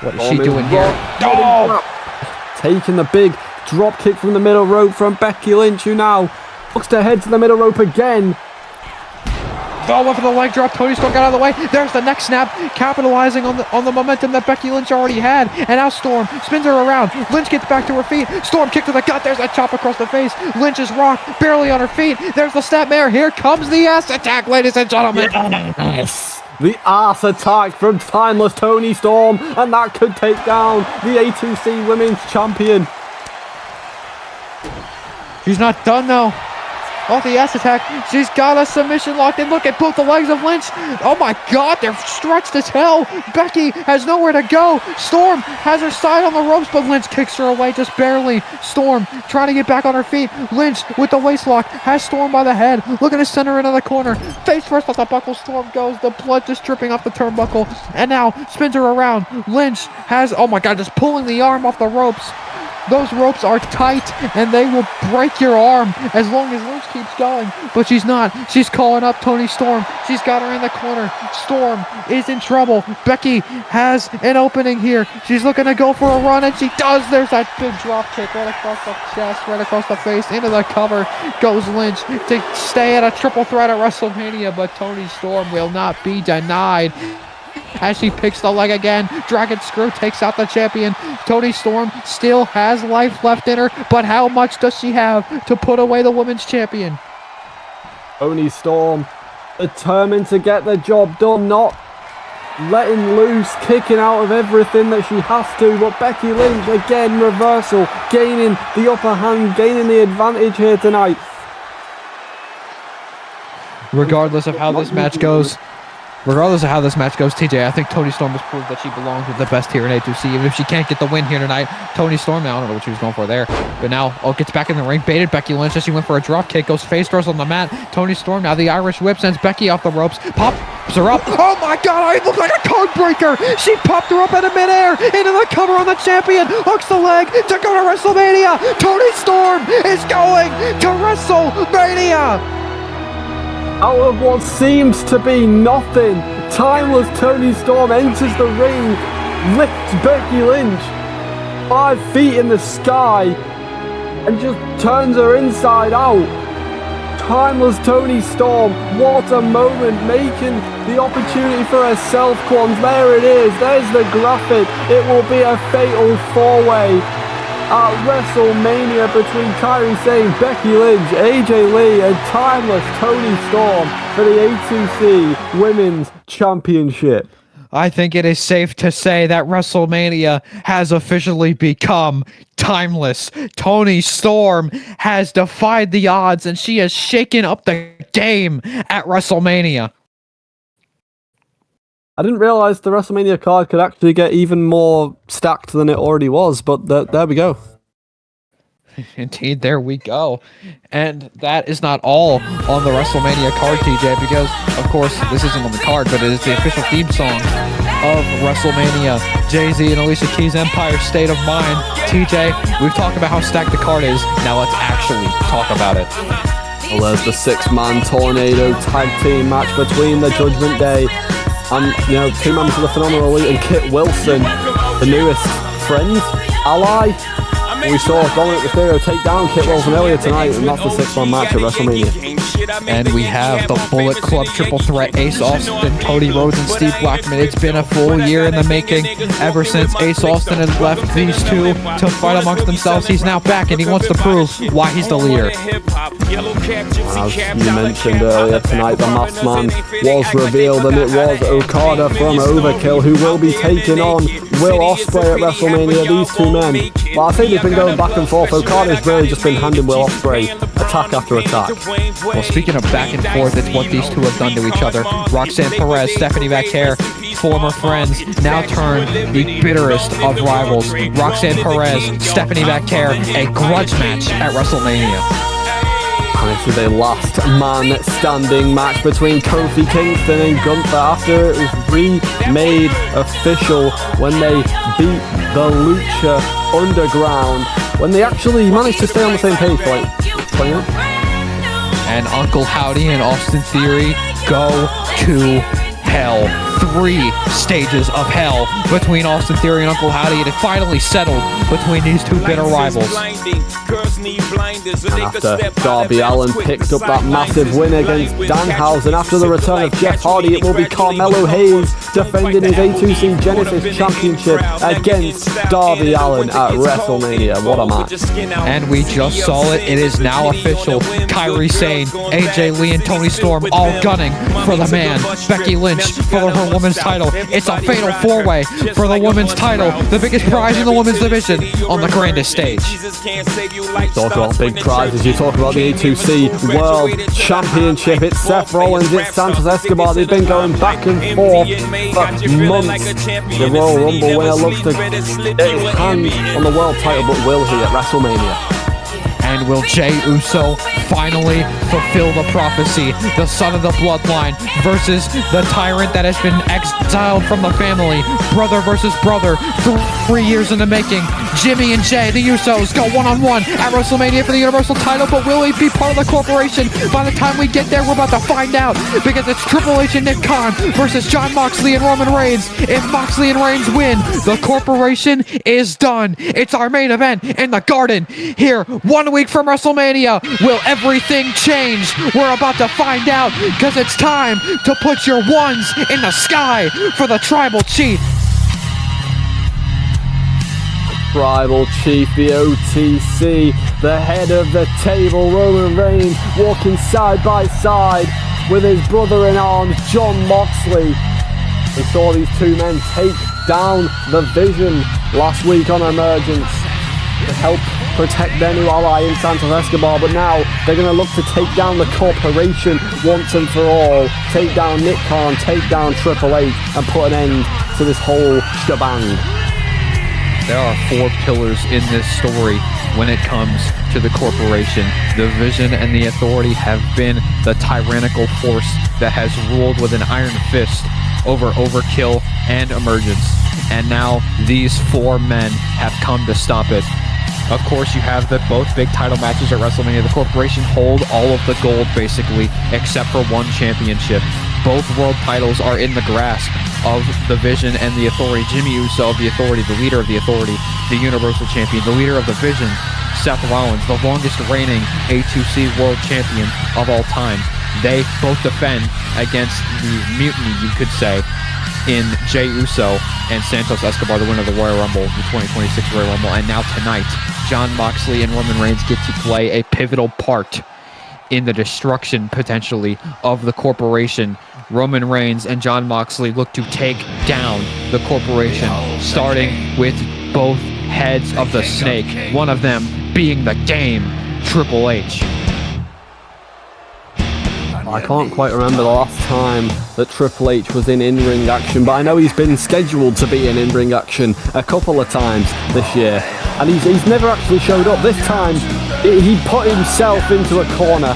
Speaker 1: What is she doing here? Oh!
Speaker 2: Taking the big drop kick from the middle rope from Becky Lynch, who now looks to head to the middle rope again.
Speaker 1: Oh, went for the leg drop. Tony Storm got out of the way. There's the neck snap, capitalizing on the momentum that Becky Lynch already had. And now Storm spins her around. Lynch gets back to her feet. Storm kick to the gut. There's a chop across the face. Lynch is rocked, barely on her feet. There's the snapmare. Here comes the ass attack, ladies and gentlemen.
Speaker 2: Yes. The ass attack from Timeless Tony Storm, and that could take down the A2C Women's Champion.
Speaker 1: She's not done though. Off the ass attack, she's got a submission locked in. Look at both the legs of Lynch. Oh my God, they're stretched as hell. Becky has nowhere to go. Storm has her side on the ropes, but Lynch kicks her away just barely. Storm trying to get back on her feet. Lynch with the waist lock has Storm by the head. Looking to send her into the corner. Face first off the buckle, Storm goes. The blood just dripping off the turnbuckle. And now spins her around. Lynch has, oh my God, just pulling the arm off the ropes. Those ropes are tight, and they will break your arm as long as Lynch keeps going. But she's not. She's calling up Tony Storm. She's got her in the corner. Storm is in trouble. Becky has an opening here. She's looking to go for a run, and she does. There's that big drop kick right across the chest, right across the face. Into the cover goes Lynch to stay at a triple threat at WrestleMania, but Tony Storm will not be denied. As she picks the leg again, Dragon Screw takes out the champion. Tony Storm still has life left in her, but how much does she have to put away the women's champion?
Speaker 2: Tony Storm determined to get the job done, not letting loose, kicking out of everything that she has to. But Becky Lynch again, reversal, gaining the upper hand, gaining the advantage here tonight.
Speaker 1: Regardless of how this match goes, TJ, I think Tony Storm has proved that she belongs with the best here in A2C. Even if she can't get the win here tonight, Tony Storm, now I don't know what she was going for there. But now, gets back in the ring, baited Becky Lynch as she went for a drop kick, goes face first on the mat. Tony Storm, now the Irish whip, sends Becky off the ropes, pops her up. Oh my God, it looked like a card breaker. She popped her up out of midair, into the cover on the champion, hooks the leg to go to WrestleMania. Tony Storm is going to WrestleMania.
Speaker 2: Out of what seems to be nothing, Timeless Tony Storm enters the ring, lifts Becky Lynch 5 feet in the sky, and just turns her inside out. Timeless Tony Storm, what a moment, making the opportunity for herself, Quans. There it is, there's the graphic. It will be a fatal 4-way at WrestleMania between Kairi Sane, Becky Lynch, AJ Lee, and Timeless Tony Storm for the A2C Women's Championship.
Speaker 1: I think it is safe to say that WrestleMania has officially become timeless. Tony Storm has defied the odds, and she has shaken up the game at WrestleMania.
Speaker 2: I didn't realize the WrestleMania card could actually get even more stacked than it already was, but there we go.
Speaker 1: Indeed, there we go. And that is not all on the WrestleMania card, TJ, because, of course, this isn't on the card, but it is the official theme song of WrestleMania. Jay-Z and Alicia Keys' Empire State of Mind. TJ, we've talked about how stacked the card is. Now let's actually talk about it.
Speaker 2: Well, there's the 6-man tornado tag team match between the Judgment Day and, 2 members of the Phenomenal Elite and Kit Wilson, the newest friend, ally. We saw Dominic Mysterio take down Kit Wilson earlier tonight, and that's the 6-man match at WrestleMania.
Speaker 1: And we have the Bullet Club triple threat, Ace Austin, Cody Rhodes, and Steve Blackman. It's been a full year in the making ever since Ace Austin has left these two to fight amongst themselves. He's now back and he wants to prove why he's the leader.
Speaker 2: As you mentioned earlier tonight, the masked man was revealed, and it was Okada from Overkill who will be taking on Will Ospreay at WrestleMania. These two men, well, I think they've been going back and forth. Okada's really just been handing Will Ospreay attack after attack.
Speaker 1: Well, speaking of back and forth, it's what these two have done to each other. Roxanne Perez, Stephanie McHare, former friends, now turned the bitterest of rivals. Roxanne Perez, Stephanie McHare, a grudge match at WrestleMania.
Speaker 2: And this is a last man standing match between Kofi Kingston and Gunther after it was remade official when they beat the Lucha Underground, when they actually managed to stay on the same page for like 20 minutes.
Speaker 1: And Uncle Howdy and Austin Theory go to hell. 3 stages of hell between Austin Theory and Uncle Howdy, and it finally settled between these two bitter rivals.
Speaker 2: And after Darby Allin picked up that massive win against Danhausen, after the return of Jeff Hardy, it will be Carmelo Hayes defending his A2C Genesis Championship against Darby Allin at WrestleMania. What a match.
Speaker 1: And we just saw it. It is now official. Kairi Sane, AJ Lee, and Toni Storm all gunning for the man, Becky Lynch, for her women's title. It's a fatal 4-way for the women's title, the biggest prize in the women's division on the grandest stage.
Speaker 2: Talk about big prizes, you talk about the A2C World Championship. It's Seth Rollins, it's Santos Escobar. They've been going back and forth for months. The Royal Rumble winner looks to get his hand on the world title, but will he at WrestleMania?
Speaker 1: And will Jey Uso finally fulfill the prophecy? The son of the bloodline versus the tyrant that has been exiled from the family. Brother versus brother. 3 years in the making. Jimmy and Jey, the Usos, go one-on-one at WrestleMania for the Universal title, but will he be part of the corporation? By the time we get there, we're about to find out, because it's Triple H and Nick Khan versus Jon Moxley and Roman Reigns. If Moxley and Reigns win, the corporation is done. It's our main event in the Garden here 1 week from WrestleMania. Will everything change? We're about to find out, because it's time to put your ones in the sky for the Tribal Chief.
Speaker 2: Tribal Chief, the OTC, the head of the table, Roman Reigns, walking side by side with his brother in arms, Jon Moxley. We saw these two men take down the Vision last week on Emergence to help protect their new ally in Santos Escobar, but now they're going to look to take down the corporation once and for all, take down Nick Khan, take down Triple H, and put an end to this whole shebang.
Speaker 1: There are 4 pillars in this story when it comes to the corporation. The Vision and the Authority have been the tyrannical force that has ruled with an iron fist over Overkill and Emergence. And now these 4 men have come to stop it. Of course, you have the both big title matches at WrestleMania. The corporation hold all of the gold, basically, except for 1 championship. Both world titles are in the grasp of the Vision and the Authority. Jimmy Uso of the Authority, the leader of the Authority, the Universal Champion. The leader of the Vision, Seth Rollins, the longest reigning A2C World Champion of all time. They both defend against the mutiny, you could say, in Jey Uso and Santos Escobar, the winner of the Royal Rumble, the 2026 Royal Rumble. And now tonight, Jon Moxley and Roman Reigns get to play a pivotal part in the destruction, potentially, of the corporation. Roman Reigns and Jon Moxley look to take down the corporation, starting with both heads of the snake, one of them being the Game, Triple H.
Speaker 2: I can't quite remember the last time that Triple H was in in-ring action, but I know he's been scheduled to be in in-ring action a couple of times this year, and he's never actually showed up. This time, he put himself into a corner.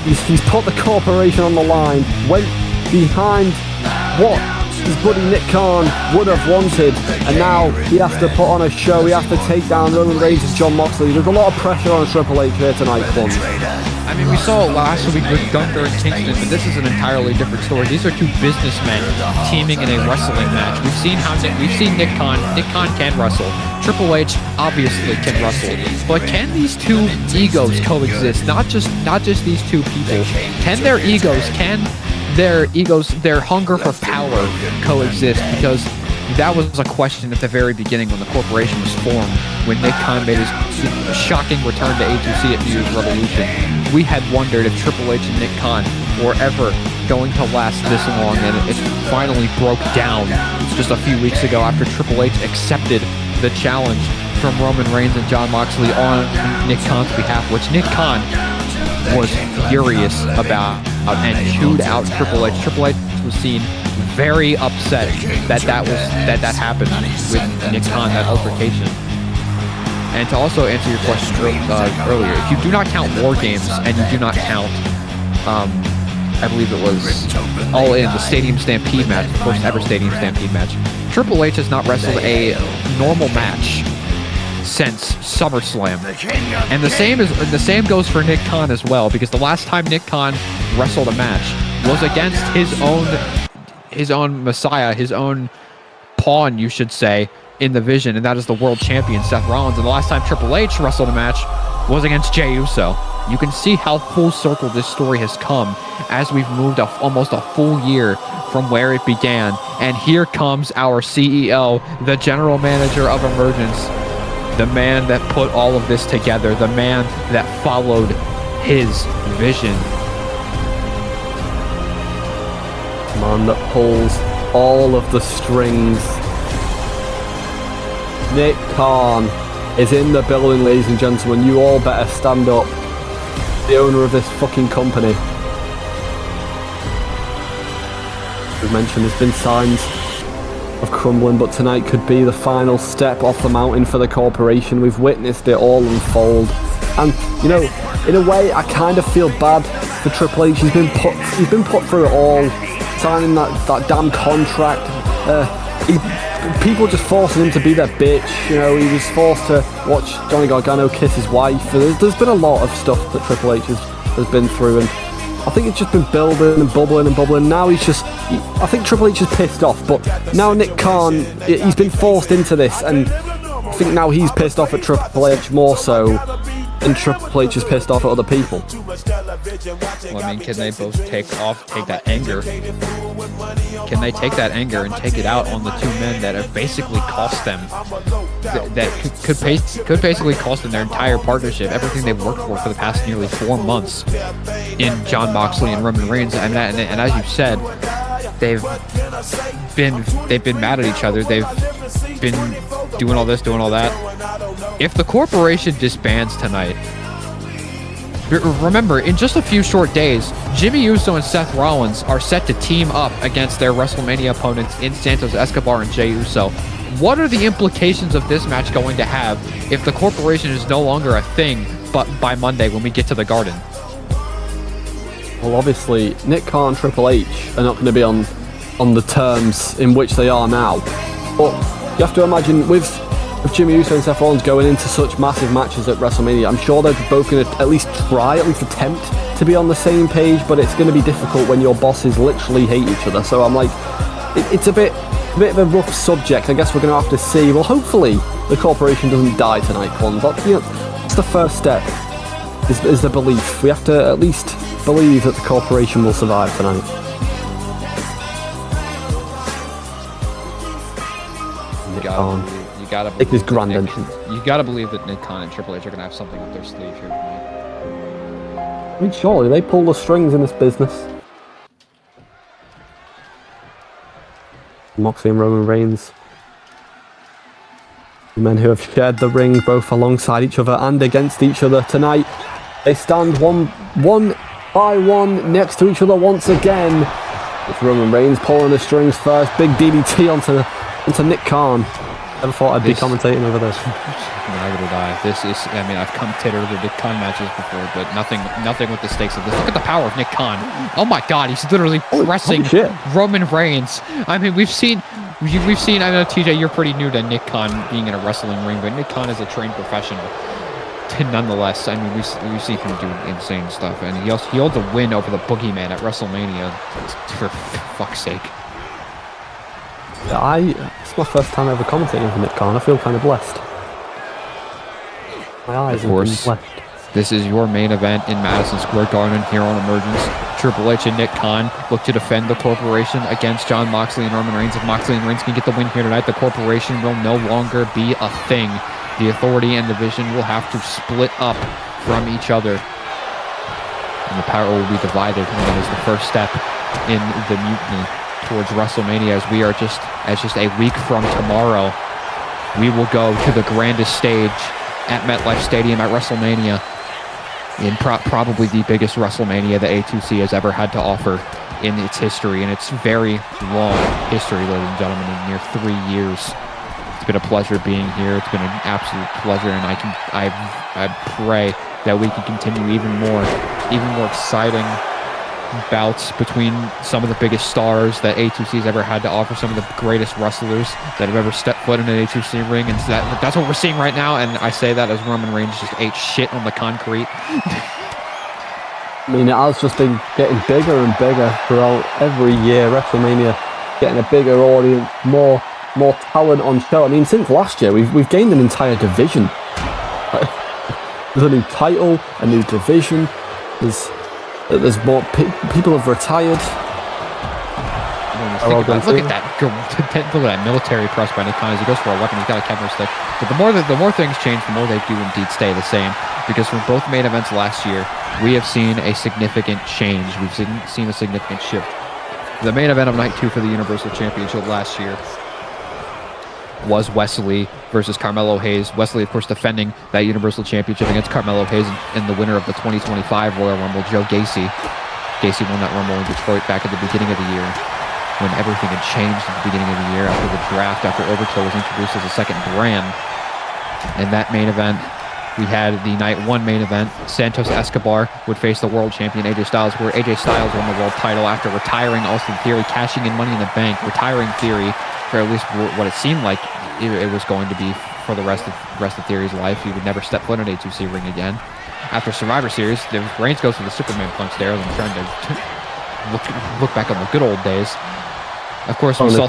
Speaker 2: He's put the corporation on the line, went behind what his buddy Nick Khan would have wanted, and now he has to put on a show. He has to take down Roman Reigns and Jon Moxley. There's a lot of pressure on Triple H here tonight, Fun.
Speaker 1: I mean, we saw it last week with Gunther and Kingston, but this is an entirely different story. These are two businessmen teaming in a wrestling match. We've seen Nick Khan. Nick Khan can wrestle. Triple H obviously can wrestle. But can these two egos coexist? Not just these two people. Can their egos, their hunger for power coexist? Because that was a question at the very beginning when the corporation was formed, when Nick Khan made his shocking return to A2C at New Year's Revolution. We had wondered if Triple H and Nick Khan were ever going to last this long, and it finally broke down just a few weeks ago after Triple H accepted the challenge from Roman Reigns and Jon Moxley on Nick Khan's behalf, which Nick Khan was furious about and chewed out Triple H. Triple H was seen very upset that happened with Nick Khan, that altercation. And to also answer your question earlier, if you do not count War Games and you do not count, I believe it was All In, the Stadium Stampede match, the first ever Stadium Stampede match, Triple H has not wrestled a normal match since SummerSlam. And the same goes for Nick Khan as well, because the last time Nick Khan wrestled a match was against his own messiah, his own pawn, you should say, in the Vision, and that is the world champion Seth Rollins. And the last time Triple H wrestled a match was against Jey Uso. You can see how full circle this story has come as we've moved almost a full year from where it began. And here comes our CEO, the general manager of Emergence, the man that put all of this together, the man that followed his vision.
Speaker 2: Man that pulls all of the strings. Nick Khan is in the building, ladies and gentlemen. You all better stand up. The owner of this fucking company. We've mentioned there's been signs of crumbling, but tonight could be the final step off the mountain for the corporation. We've witnessed it all unfold. And, you know, in a way, I kind of feel bad for Triple H. He's been put through it all, signing that damn contract. People just forcing him to be their bitch. You know, he was forced to watch Johnny Gargano kiss his wife. There's been a lot of stuff that Triple H has been through, and I think it's just been building and bubbling and bubbling. Now I think Triple H is pissed off, but now Nick Khan, he's been forced into this, and I think now he's pissed off at Triple H more so, and Triple H is pissed off at other people.
Speaker 1: Well, I mean, can they both take that anger? Can they take that anger and take it out on the two men that have basically cost them, that could basically cost them their entire partnership, everything they've worked for the past nearly 4 months in Jon Moxley and Roman Reigns, and as you said, they've been mad at each other. They've been doing all this, doing all that. If the corporation disbands tonight, remember, in just a few short days, Jimmy Uso and Seth Rollins are set to team up against their WrestleMania opponents in Santos Escobar and Jey Uso. What are the implications of this match going to have if the corporation is no longer a thing, but by Monday when we get to the Garden?
Speaker 2: Well, obviously, Nick Khan and Triple H are not going to be on the terms in which they are now. But you have to imagine with Jimmy Uso and Seth Rollins going into such massive matches at WrestleMania, I'm sure they're both going to at least attempt to be on the same page, but it's going to be difficult when your bosses literally hate each other. So I'm like, it's a bit of a rough subject. I guess we're going to have to see. Well, hopefully the corporation doesn't die tonight, Con. That's the first step, is the belief. We have to at least believe that the corporation will survive tonight.
Speaker 1: You gotta
Speaker 2: believe his grand entrance.
Speaker 1: You gotta believe that Nick Khan and Triple H are gonna have something up their sleeve here tonight.
Speaker 2: I mean, surely they pull the strings in this business. Moxley and Roman Reigns, the men who have shared the ring both alongside each other and against each other tonight. They stand one by one next to each other once again. It's Roman Reigns pulling the strings first. Big DDT onto Nick Khan. Never thought I'd be commentating over this.
Speaker 1: Neither did I. I've commentated over Nick Khan matches before, but nothing with the stakes of this. Look at the power of Nick Khan. Oh my God, he's literally pressing Roman Reigns. I mean, we've seen. I know, TJ, you're pretty new to Nick Khan being in a wrestling ring, but Nick Khan is a trained professional. nonetheless, I mean, we've seen him do insane stuff, and he holds a win over the Boogeyman at WrestleMania. For fuck's sake.
Speaker 2: It's my first time ever commentating for Nick Khan. I feel kind of blessed. My eyes have been blessed.
Speaker 1: This is your main event in Madison Square Garden here on Emergence. Triple H and Nick Khan look to defend the corporation against Jon Moxley and Roman Reigns. If Moxley and Reigns can get the win here tonight, the corporation will no longer be a thing. The Authority and Division will have to split up from each other. And the power will be divided. And that is the first step in the mutiny towards WrestleMania, as we are just a week from tomorrow. We will go to the grandest stage at MetLife Stadium at WrestleMania, in probably the biggest WrestleMania that A2C has ever had to offer in its history, and its very long history, ladies and gentlemen, in near 3 years. It's been a pleasure being here. It's been an absolute pleasure, and I pray that we can continue even more exciting bouts between some of the biggest stars that A2C has ever had to offer, some of the greatest wrestlers that have ever stepped foot in an A2C ring, and that's what we're seeing right now. And I say that as Roman Reigns just ate shit on the concrete.
Speaker 2: I mean, it has just been getting bigger and bigger throughout every year. WrestleMania getting a bigger audience, more talent on show. I mean, since last year, we've gained an entire division. There's a new title, a new division. There's more people have retired.
Speaker 1: Look at that military press by Nick Khan as he goes for a weapon. He's got a kendo stick. But the more things change, the more they do indeed stay the same. Because from both main events last year, we have seen a significant change. We've seen a significant shift. The main event of night 2 for the Universal Championship last year was Wesley versus Carmelo Hayes. Wesley, of course, defending that Universal Championship against Carmelo Hayes and the winner of the 2025 Royal Rumble, Joe Gacy. Gacy won that Rumble in Detroit back at the beginning of the year, when everything had changed at the beginning of the year after the draft, after Overkill was introduced as a second brand. In that main event, we had the night 1 main event. Santos Escobar would face the world champion AJ Styles, where AJ Styles won the world title after retiring Austin Theory, cashing in Money in the Bank, retiring Theory for at least what it seemed like it was going to be for the rest of Theory's life. He would never step foot in an A2C ring again. After Survivor Series, Reigns goes for the Superman punch there, and trying to look back on the good old days. Of course, we saw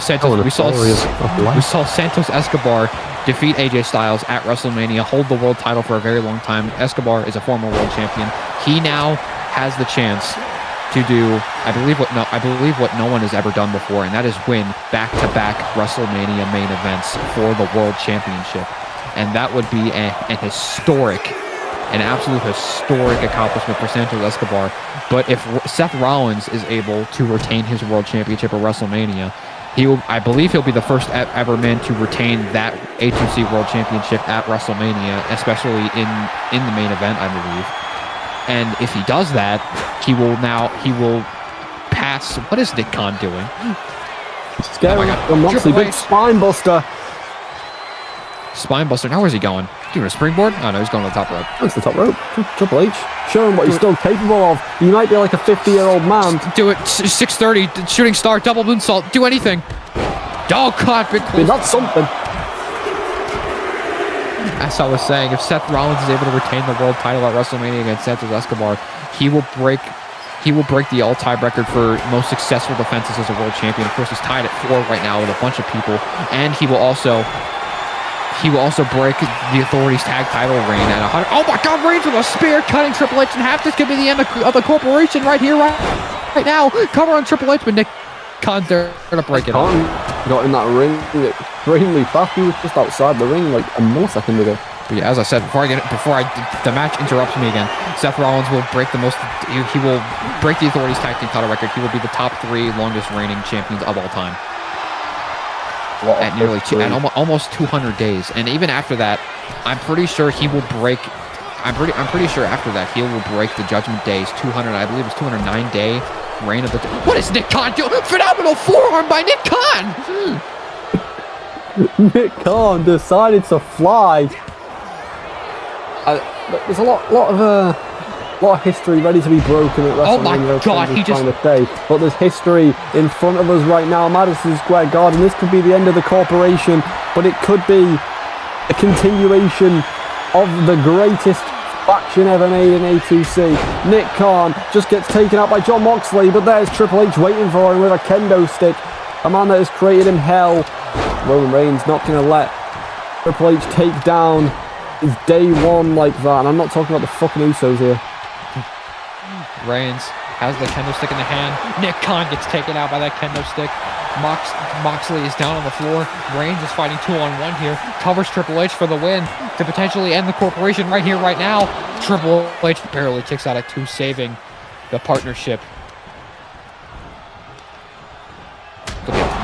Speaker 1: Santos Escobar defeat AJ Styles at WrestleMania, hold the world title for a very long time. Escobar is a former world champion. He now has the chance to do, I believe what no one has ever done before, and that is win back-to-back WrestleMania main events for the World Championship. And that would be an absolute historic accomplishment for Santos Escobar. But if Seth Rollins is able to retain his World Championship at WrestleMania, I believe he'll be the first ever man to retain that A2C World Championship at WrestleMania, especially in the main event, I believe. And if he does that, he will pass. What is Nick Khan doing?
Speaker 2: Scary. Moxley, big spine buster.
Speaker 1: Spine buster. Now where's he going? Doing a springboard? Oh no, he's going to the top rope.
Speaker 2: That's the top rope. Triple H. Show him what he's still capable of. You might be like a 50-year-old man.
Speaker 1: Do it. 630. Shooting star. Double moonsault. Do anything. Oh God, big.
Speaker 2: I mean, that's something.
Speaker 1: As I was saying, if Seth Rollins is able to retain the world title at WrestleMania against Santos Escobar, he will break the all-time record for most successful defenses as a world champion. Of course, he's tied at 4 right now with a bunch of people, and he will also break the Authority's tag title reign at 100. Oh my God, Reigns with a spear, cutting Triple H in half. This could be the end of the corporation right here, right now. Cover on Triple H, but Nick Khan's there to break it off.
Speaker 2: Got in that ring extremely fast. He was just outside the ring like a millisecond ago.
Speaker 1: But yeah, as I said, the match interrupts me again. Seth Rollins will break he will break the Authority's tag team title record. He will be the top 3 longest reigning champions of all time. At nearly almost 200 days, and even after that, I'm pretty sure he will break. I'm pretty sure after that he will break the Judgment Day's 200. I believe it's 209-day reign of the. What is Nick Khan doing? Phenomenal forearm by Nick Khan.
Speaker 2: Nick Khan decided to fly. There's a lot of history ready to be broken at WrestleMania.
Speaker 1: Oh my God, he just...
Speaker 2: But there's history in front of us right now. Madison Square Garden. This could be the end of the corporation, but it could be a continuation of the greatest faction ever made in A2C. Nick Khan just gets taken out by Jon Moxley, but there's Triple H waiting for him with a kendo stick. A man that has created him hell. Roman Reigns not going to let Triple H take down his day one like that. And I'm not talking about the fucking Usos here.
Speaker 1: Reigns has the kendo stick in the hand. Nick Khan gets taken out by that kendo stick. Moxley is down on the floor. Reigns is fighting 2-on-1 here. Covers Triple H for the win to potentially end the corporation right here, right now. Triple H barely kicks out at 2, saving the partnership.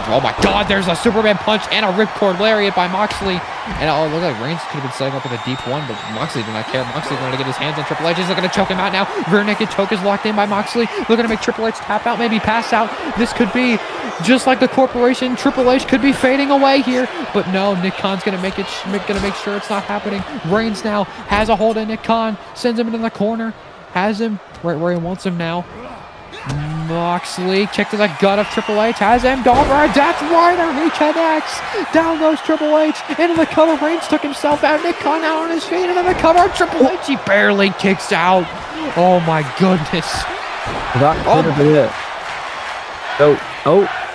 Speaker 1: Oh my God, there's a Superman punch and a ripcord lariat by Moxley. And oh, it looked like Reigns could have been setting up with a deep one, but Moxley did not care. Moxley wanted to get his hands on Triple H. He's looking to choke him out now. Rear naked choke is locked in by Moxley. Looking to make Triple H tap out, maybe pass out. This could be just like the corporation. Triple H could be fading away here, but no, Nick Khan's gonna make sure it's not happening. Reigns now has a hold of Nick Khan, sends him into the corner, has him right where he wants him now. Moxley kick to the gut of Triple H, has him over, that's right, and he connects. Down goes Triple H, into the cover. Reigns took himself out. Nick Khan out on his feet, into the cover. Triple H, he barely kicks out. Oh my goodness.
Speaker 2: That could have been it.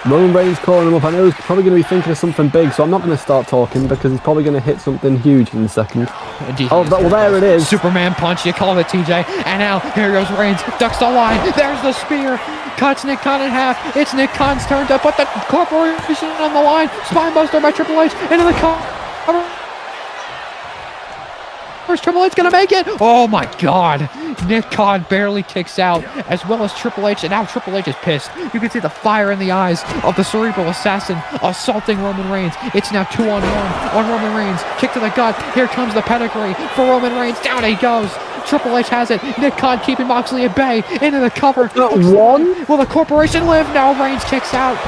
Speaker 2: Roman Reigns calling him up. I know he's probably going to be thinking of something big, so I'm not going to start talking because he's probably going to hit something huge in a second.
Speaker 1: Indeed,
Speaker 2: well, there it is.
Speaker 1: Superman punch, you call it, TJ. And now, here goes Reigns, ducks the line. There's the spear. Cuts Nick Khan in half. It's Nick Khan's turn to put the corporation on the line. Spinebuster by Triple H into the cover. Where's Triple H gonna make it? Oh my God. Nick Khan barely kicks out, as well as Triple H, and now Triple H is pissed. You can see the fire in the eyes of the cerebral assassin assaulting Roman Reigns. It's now 2-on-1 on Roman Reigns. Kick to the gut. Here comes the pedigree for Roman Reigns. Down he goes. Triple H has it. Nick Khan keeping Moxley at bay. Into the cover.
Speaker 2: One?
Speaker 1: Will the corporation live? No, Reigns kicks out.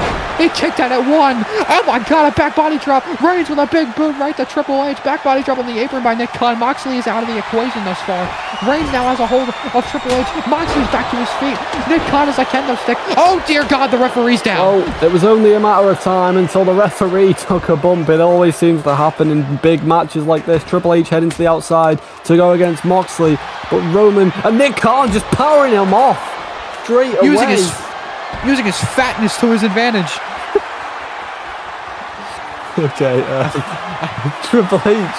Speaker 1: He kicked out at 1. Oh my God, a back body drop. Reigns with a big boot right to Triple H. Back body drop on the apron by Nick Khan. Moxley is out of the equation thus far. Reigns now has a hold of Triple H. Moxley's back to his feet. Nick Khan is a kendo stick. Oh dear God, the referee's down.
Speaker 2: Oh, it was only a matter of time until the referee took a bump. It always seems to happen in big matches like this. Triple H heading to the outside to go against Moxley, but Roman and Nick Khan just powering him off straight away.
Speaker 1: Using his fatness to his advantage.
Speaker 2: Okay, Triple H.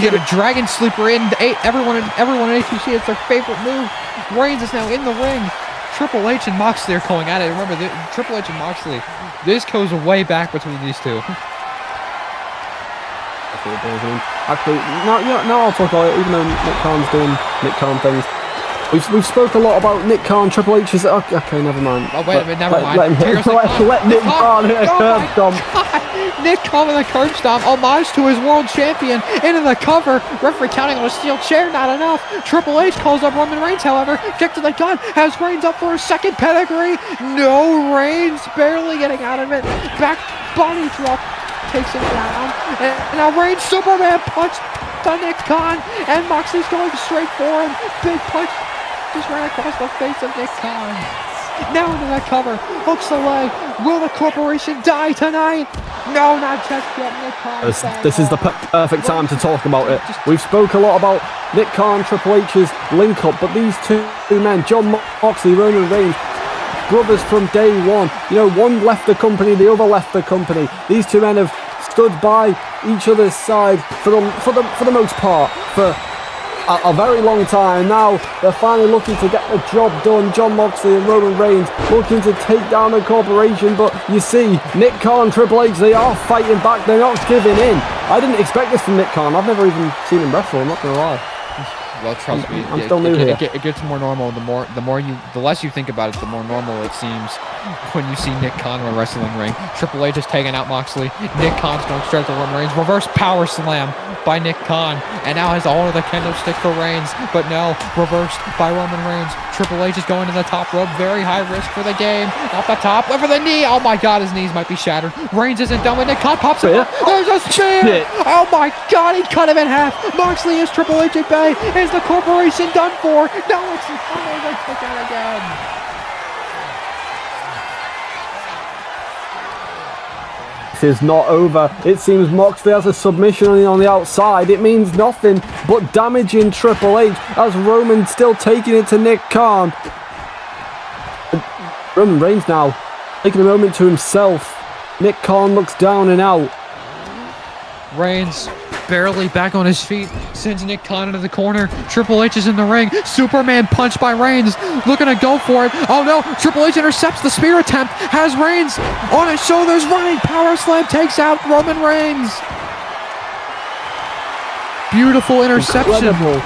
Speaker 1: Get a dragon sleeper in. Everyone in A2C, it's their favorite move. Reigns is now in the ring. Triple H and Moxley are going at it. Remember, Triple H and Moxley, this goes way back between these two.
Speaker 2: Actually, now I'll talk about it, even though Nick Khan's doing Nick Khan things. We've spoke a lot about Nick Khan. Triple H is okay. Never mind.
Speaker 1: Oh wait a minute. Never mind.
Speaker 2: Let him hit. Let Nick Khan hit a curb stomp.
Speaker 1: Nick Khan with a curb stomp, homage to his world champion. Into the cover. Referee counting on a steel chair. Not enough. Triple H calls up Roman Reigns. However, kick to the gut. Has Reigns up for a second pedigree. No, Reigns barely getting out of it. Back body drop takes him down. And now Reigns Superman punch to Nick Khan, and Moxley's going straight for him. Big punch just ran across the face of Nick Khan. Now into that cover, hooks the leg. Will the corporation die tonight? No, not just yet. Nick Khan.
Speaker 2: This is the perfect time to talk about it. We've spoke a lot about Nick Khan, Triple H's link up, but these two men, Jon Moxley, Roman Reigns, brothers from day one. You know, one left the company, the other left the company. These two men have stood by each other's side for the most part for a very long time. Now they're finally looking to get the job done. Jon Moxley and Roman Reigns looking to take down the corporation, but you see Nick Khan, Triple H, they are fighting back. They're not giving in. I didn't expect this from Nick Khan. I've never even seen him wrestle, I'm not gonna lie.
Speaker 1: Well, trust me,
Speaker 2: I'm still new here.
Speaker 1: It gets more normal. The less you think about it, the more normal it seems when you see Nick Khan in a wrestling ring. Triple H is taking out Moxley. Nick Khan's going straight to Roman Reigns. Reverse power slam by Nick Khan, and now has all of the kendo stick for Reigns, but no, reversed by Roman Reigns. Triple H is going to the top rope. Very high risk for the game. Off the top, went for the knee. Oh my God, his knees might be shattered. Reigns isn't done with Nick Khan. Pops it. There's a spear. Oh my God, he cut him in half. Moxley is Triple H at bay. Is the corporation done for? No, it's the they took out again.
Speaker 2: this is not over. It seems Moxley has a submission on the outside. It means nothing but damaging Triple H as Roman still taking it to Nick Khan. Roman Reigns now taking a moment to himself. Nick Khan looks down and out.
Speaker 1: Reigns barely back on his feet, sends Nick Khan into the corner. Triple H is in the ring. Superman punch by Reigns, looking to go for it. Oh no, Triple H intercepts the spear attempt, has Reigns on his shoulders, running power slam, takes out Roman Reigns. Beautiful interception.
Speaker 2: Incredible.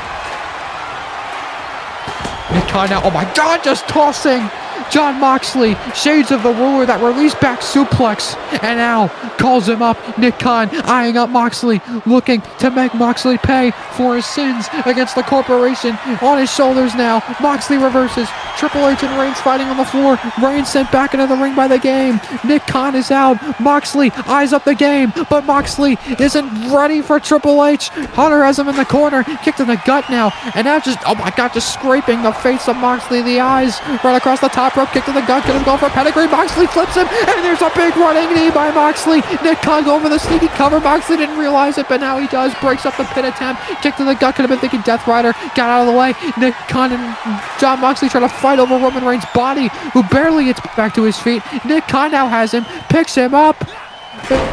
Speaker 1: Nick Khan now, oh my God, just tossing Jon Moxley, shades of the ruler, that release back suplex, and now calls him up. Nick Khan eyeing up Moxley, looking to make Moxley pay for his sins against the corporation. On his shoulders now, Moxley reverses. Triple H and Reigns fighting on the floor. Reigns sent back into the ring by the game. Nick Khan is out. Moxley eyes up the game, but Moxley isn't ready for Triple H. Hunter has him in the corner, kicked in the gut now, and now just, oh my God, just scraping the face of Moxley, the eyes, right across the top rope, kick to the gut, gonna go for a pedigree. Moxley flips him, and there's a big running knee by Moxley. Nick Khan going for the sneaky cover. Moxley didn't realize it, but now he does. Breaks up the pin attempt, kick to the gut, could have been thinking Death Rider, got out of the way. Nick Khan and Jon Moxley trying to fight over Roman Reigns' body, who barely gets back to his feet. Nick Khan now has him, picks him up.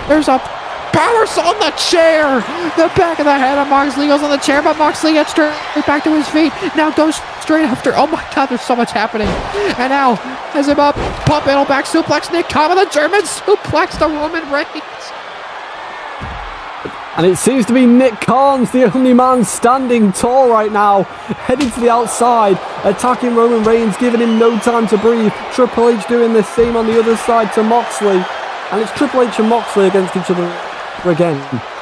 Speaker 1: There's a power on the chair. The back of the head of Moxley goes on the chair, but Moxley gets straight back to his feet. Now goes straight after. Oh my God, there's so much happening. And now has him up, pump middle back suplex. Nick Khan with a German suplex to Roman Reigns.
Speaker 2: And it seems to be Nick Khan's the only man standing tall right now, heading to the outside, attacking Roman Reigns, giving him no time to breathe. Triple H doing the same on the other side to Moxley. And it's Triple H and Moxley against each other again.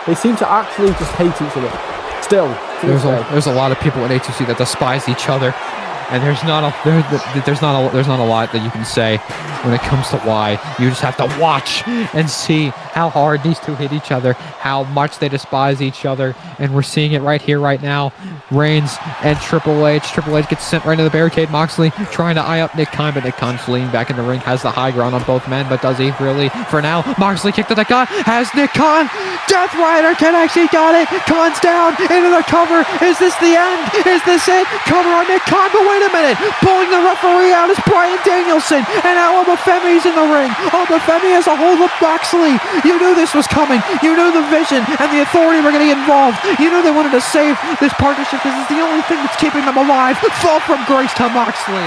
Speaker 2: They seem to actually just hate each other. Still,
Speaker 1: there's a lot of people in A2C that despise each other, and there's not a lot that you can say when it comes to why. You just have to watch and see how hard these two hit each other, how much they despise each other, and we're seeing it right here, right now. Reigns and Triple H. Triple H gets sent right into the barricade. Moxley trying to eye up Nick Khan, but Nick Khan fleeing back in the ring, has the high ground on both men, but does he really? For now, Moxley kicked to the gut, has Nick Khan. Death Rider connects, he got it. Khan's down into the cover. Is this the end? Is this it? Cover on Nick Khan, but wait a minute. Pulling the referee out is Bryan Danielson, and now Obafemi's in the ring. Obafemi has a hold of Moxley. You knew this was coming. You knew the vision and the authority were getting involved. You knew they wanted to save this partnership because it's the only thing that's keeping them alive. Fall from grace to Moxley.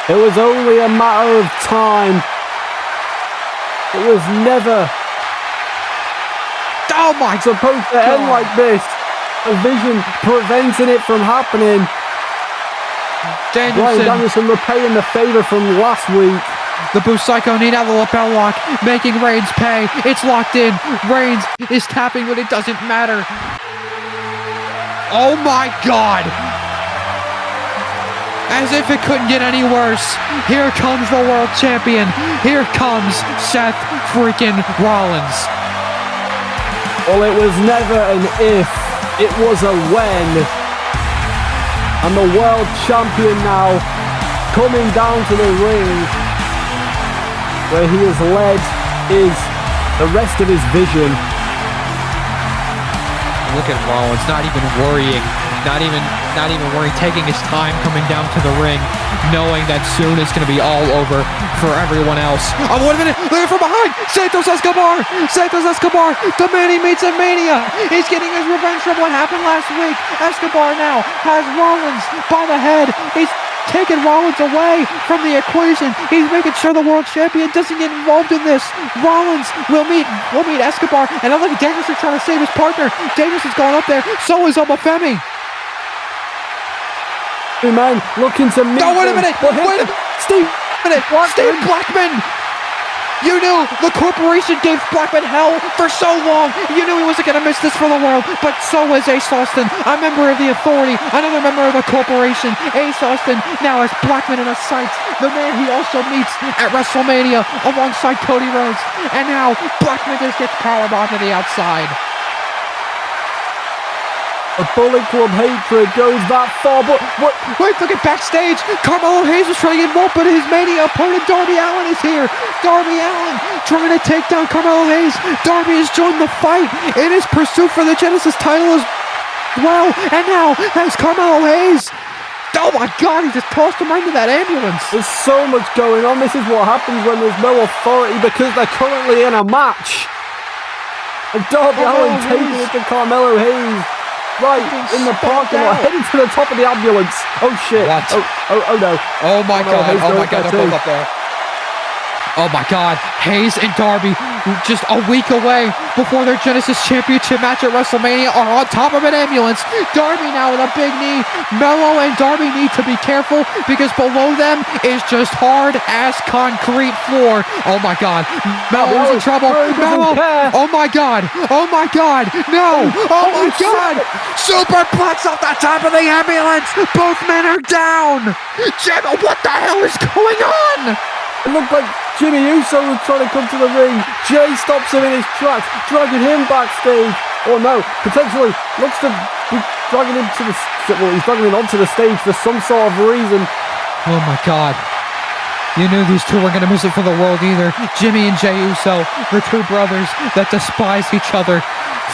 Speaker 2: it was only a matter of time. It was never supposed to end like this. A vision preventing it from happening. Bryan Danielson repaying the favor from last week.
Speaker 1: The Busaiku knee, now the lapel lock, making Reigns pay. It's locked in. Reigns is tapping, but it doesn't matter. Oh my God. As if it couldn't get any worse. Here comes the world champion. Here comes Seth freaking Rollins.
Speaker 2: Well, it was never an if, it was a when. And the world champion now coming down to the ring, where he has led the rest of his vision.
Speaker 1: Look at Rollins, not even worrying, not even worrying, taking his time coming down to the ring, knowing that soon it's going to be all over for everyone else. Oh, wait a minute, look from behind, Santos Escobar, the man he meets at Mania. He's getting his revenge from what happened last week. Escobar now has Rollins by the head. He's taking Rollins away from the equation. He's making sure the world champion doesn't get involved in this. Rollins will meet Escobar, and I look at Danielson trying to save his partner. Danielson's going up there. So is Obafemi.
Speaker 2: Two men looking to meet.
Speaker 1: No, wait a minute. Steve Blackman. You knew the corporation gave Blackman hell for so long. You knew he wasn't going to miss this for the world, but so was Ace Austin, a member of the Authority, another member of the corporation. Ace Austin now has Blackman in his sights, the man he also meets at WrestleMania alongside Cody Rhodes. And now Blackman just gets powerbombed to the outside.
Speaker 2: The Bullet Club hatred goes that far, but what?
Speaker 1: Wait, look at backstage. Carmelo Hayes was trying to get involved, but his Mania opponent, Darby Allin, is here. Darby Allin trying to take down Carmelo Hayes. Darby has joined the fight in his pursuit for the Genesis title as well. And now has Carmelo Hayes. Oh my God, he just tossed him right into that ambulance.
Speaker 2: There's so much going on. This is what happens when there's no authority because they're currently in a match. And Darby Allin taking it to Carmelo Hayes. Right in the parking lot, heading to the top of the ambulance. Oh shit.
Speaker 1: What?
Speaker 2: Oh no.
Speaker 1: Oh my God. Oh my God. They're both
Speaker 2: too.
Speaker 1: up there. Oh my God. Hayes and Darby, just a week away before their Genesis Championship match at WrestleMania, are on top of an ambulance. Darby now with a big knee. Mello and Darby need to be careful because below them is just hard ass concrete floor. Oh my God. Mello's in trouble. Mello. Oh my God. Oh my God. No. Oh my God. Superplex off the top of the ambulance. Both men are down. Jimmy, what the hell is going on?
Speaker 2: It looked like Jimmy Uso was trying to come to the ring. Jay stops him in his tracks, dragging him backstage. Or no, potentially looks to be dragging him to the... Well, he's dragging him onto the stage for some sort of reason.
Speaker 1: Oh my God. You knew these two weren't going to miss it for the world either. Jimmy and Jey Uso, the two brothers that despise each other.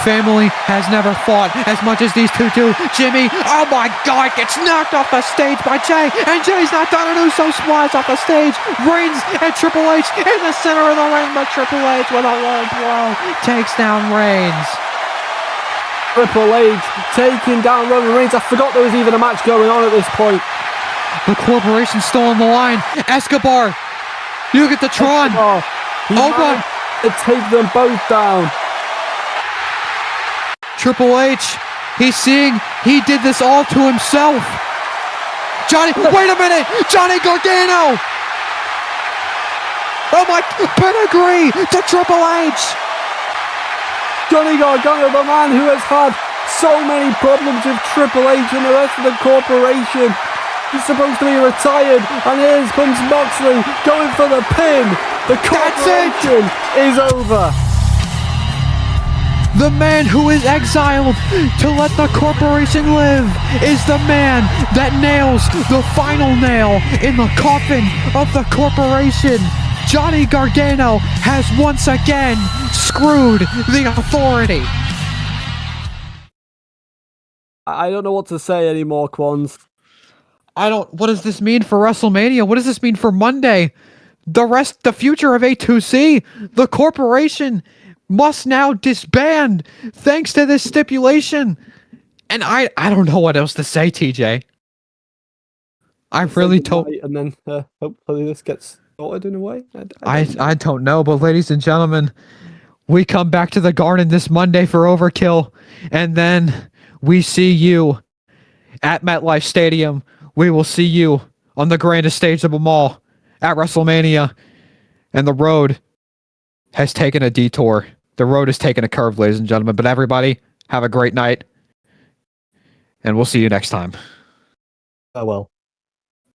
Speaker 1: Family has never fought as much as these two do. Jimmy, oh my God, gets knocked off the stage by Jey, and Jey's not done, and Uso flies off the stage. Reigns and Triple H in the center of the ring, but Triple H with a low blow takes down Reigns.
Speaker 2: Triple H taking down Roman Reigns. I forgot there was even a match going on at this point.
Speaker 1: The corporation's still on the line. Escobar, you get the Tron.
Speaker 2: He
Speaker 1: Oh my.
Speaker 2: managed to take them both down.
Speaker 1: Triple H, he's seeing he did this all to himself. Johnny, wait a minute! Johnny Gargano! Oh my, pedigree to Triple H!
Speaker 2: Johnny Gargano, the man who has had so many problems with Triple H and the rest of the corporation. He's supposed to be retired, and here comes Moxley going for the pin. The corporation is over.
Speaker 1: The man who is exiled to let the corporation live is the man that nails the final nail in the coffin of the corporation. Johnny Gargano has once again screwed the authority.
Speaker 2: I don't know what to say anymore, Quans.
Speaker 1: What does this mean for WrestleMania? What does this mean for Monday? The future of A2C, the corporation must now disband thanks to this stipulation. And I don't know what else to say, TJ. I really don't.
Speaker 2: And then hopefully this gets sorted in a way.
Speaker 1: I don't know, but ladies and gentlemen, we come back to the Garden this Monday for Overkill, and then we see you at MetLife Stadium. We will see you on the grandest stage of them all at WrestleMania, and the road has taken a detour. The road has taken a curve, ladies and gentlemen. But everybody, have a great night, and we'll see you next time.
Speaker 2: Farewell.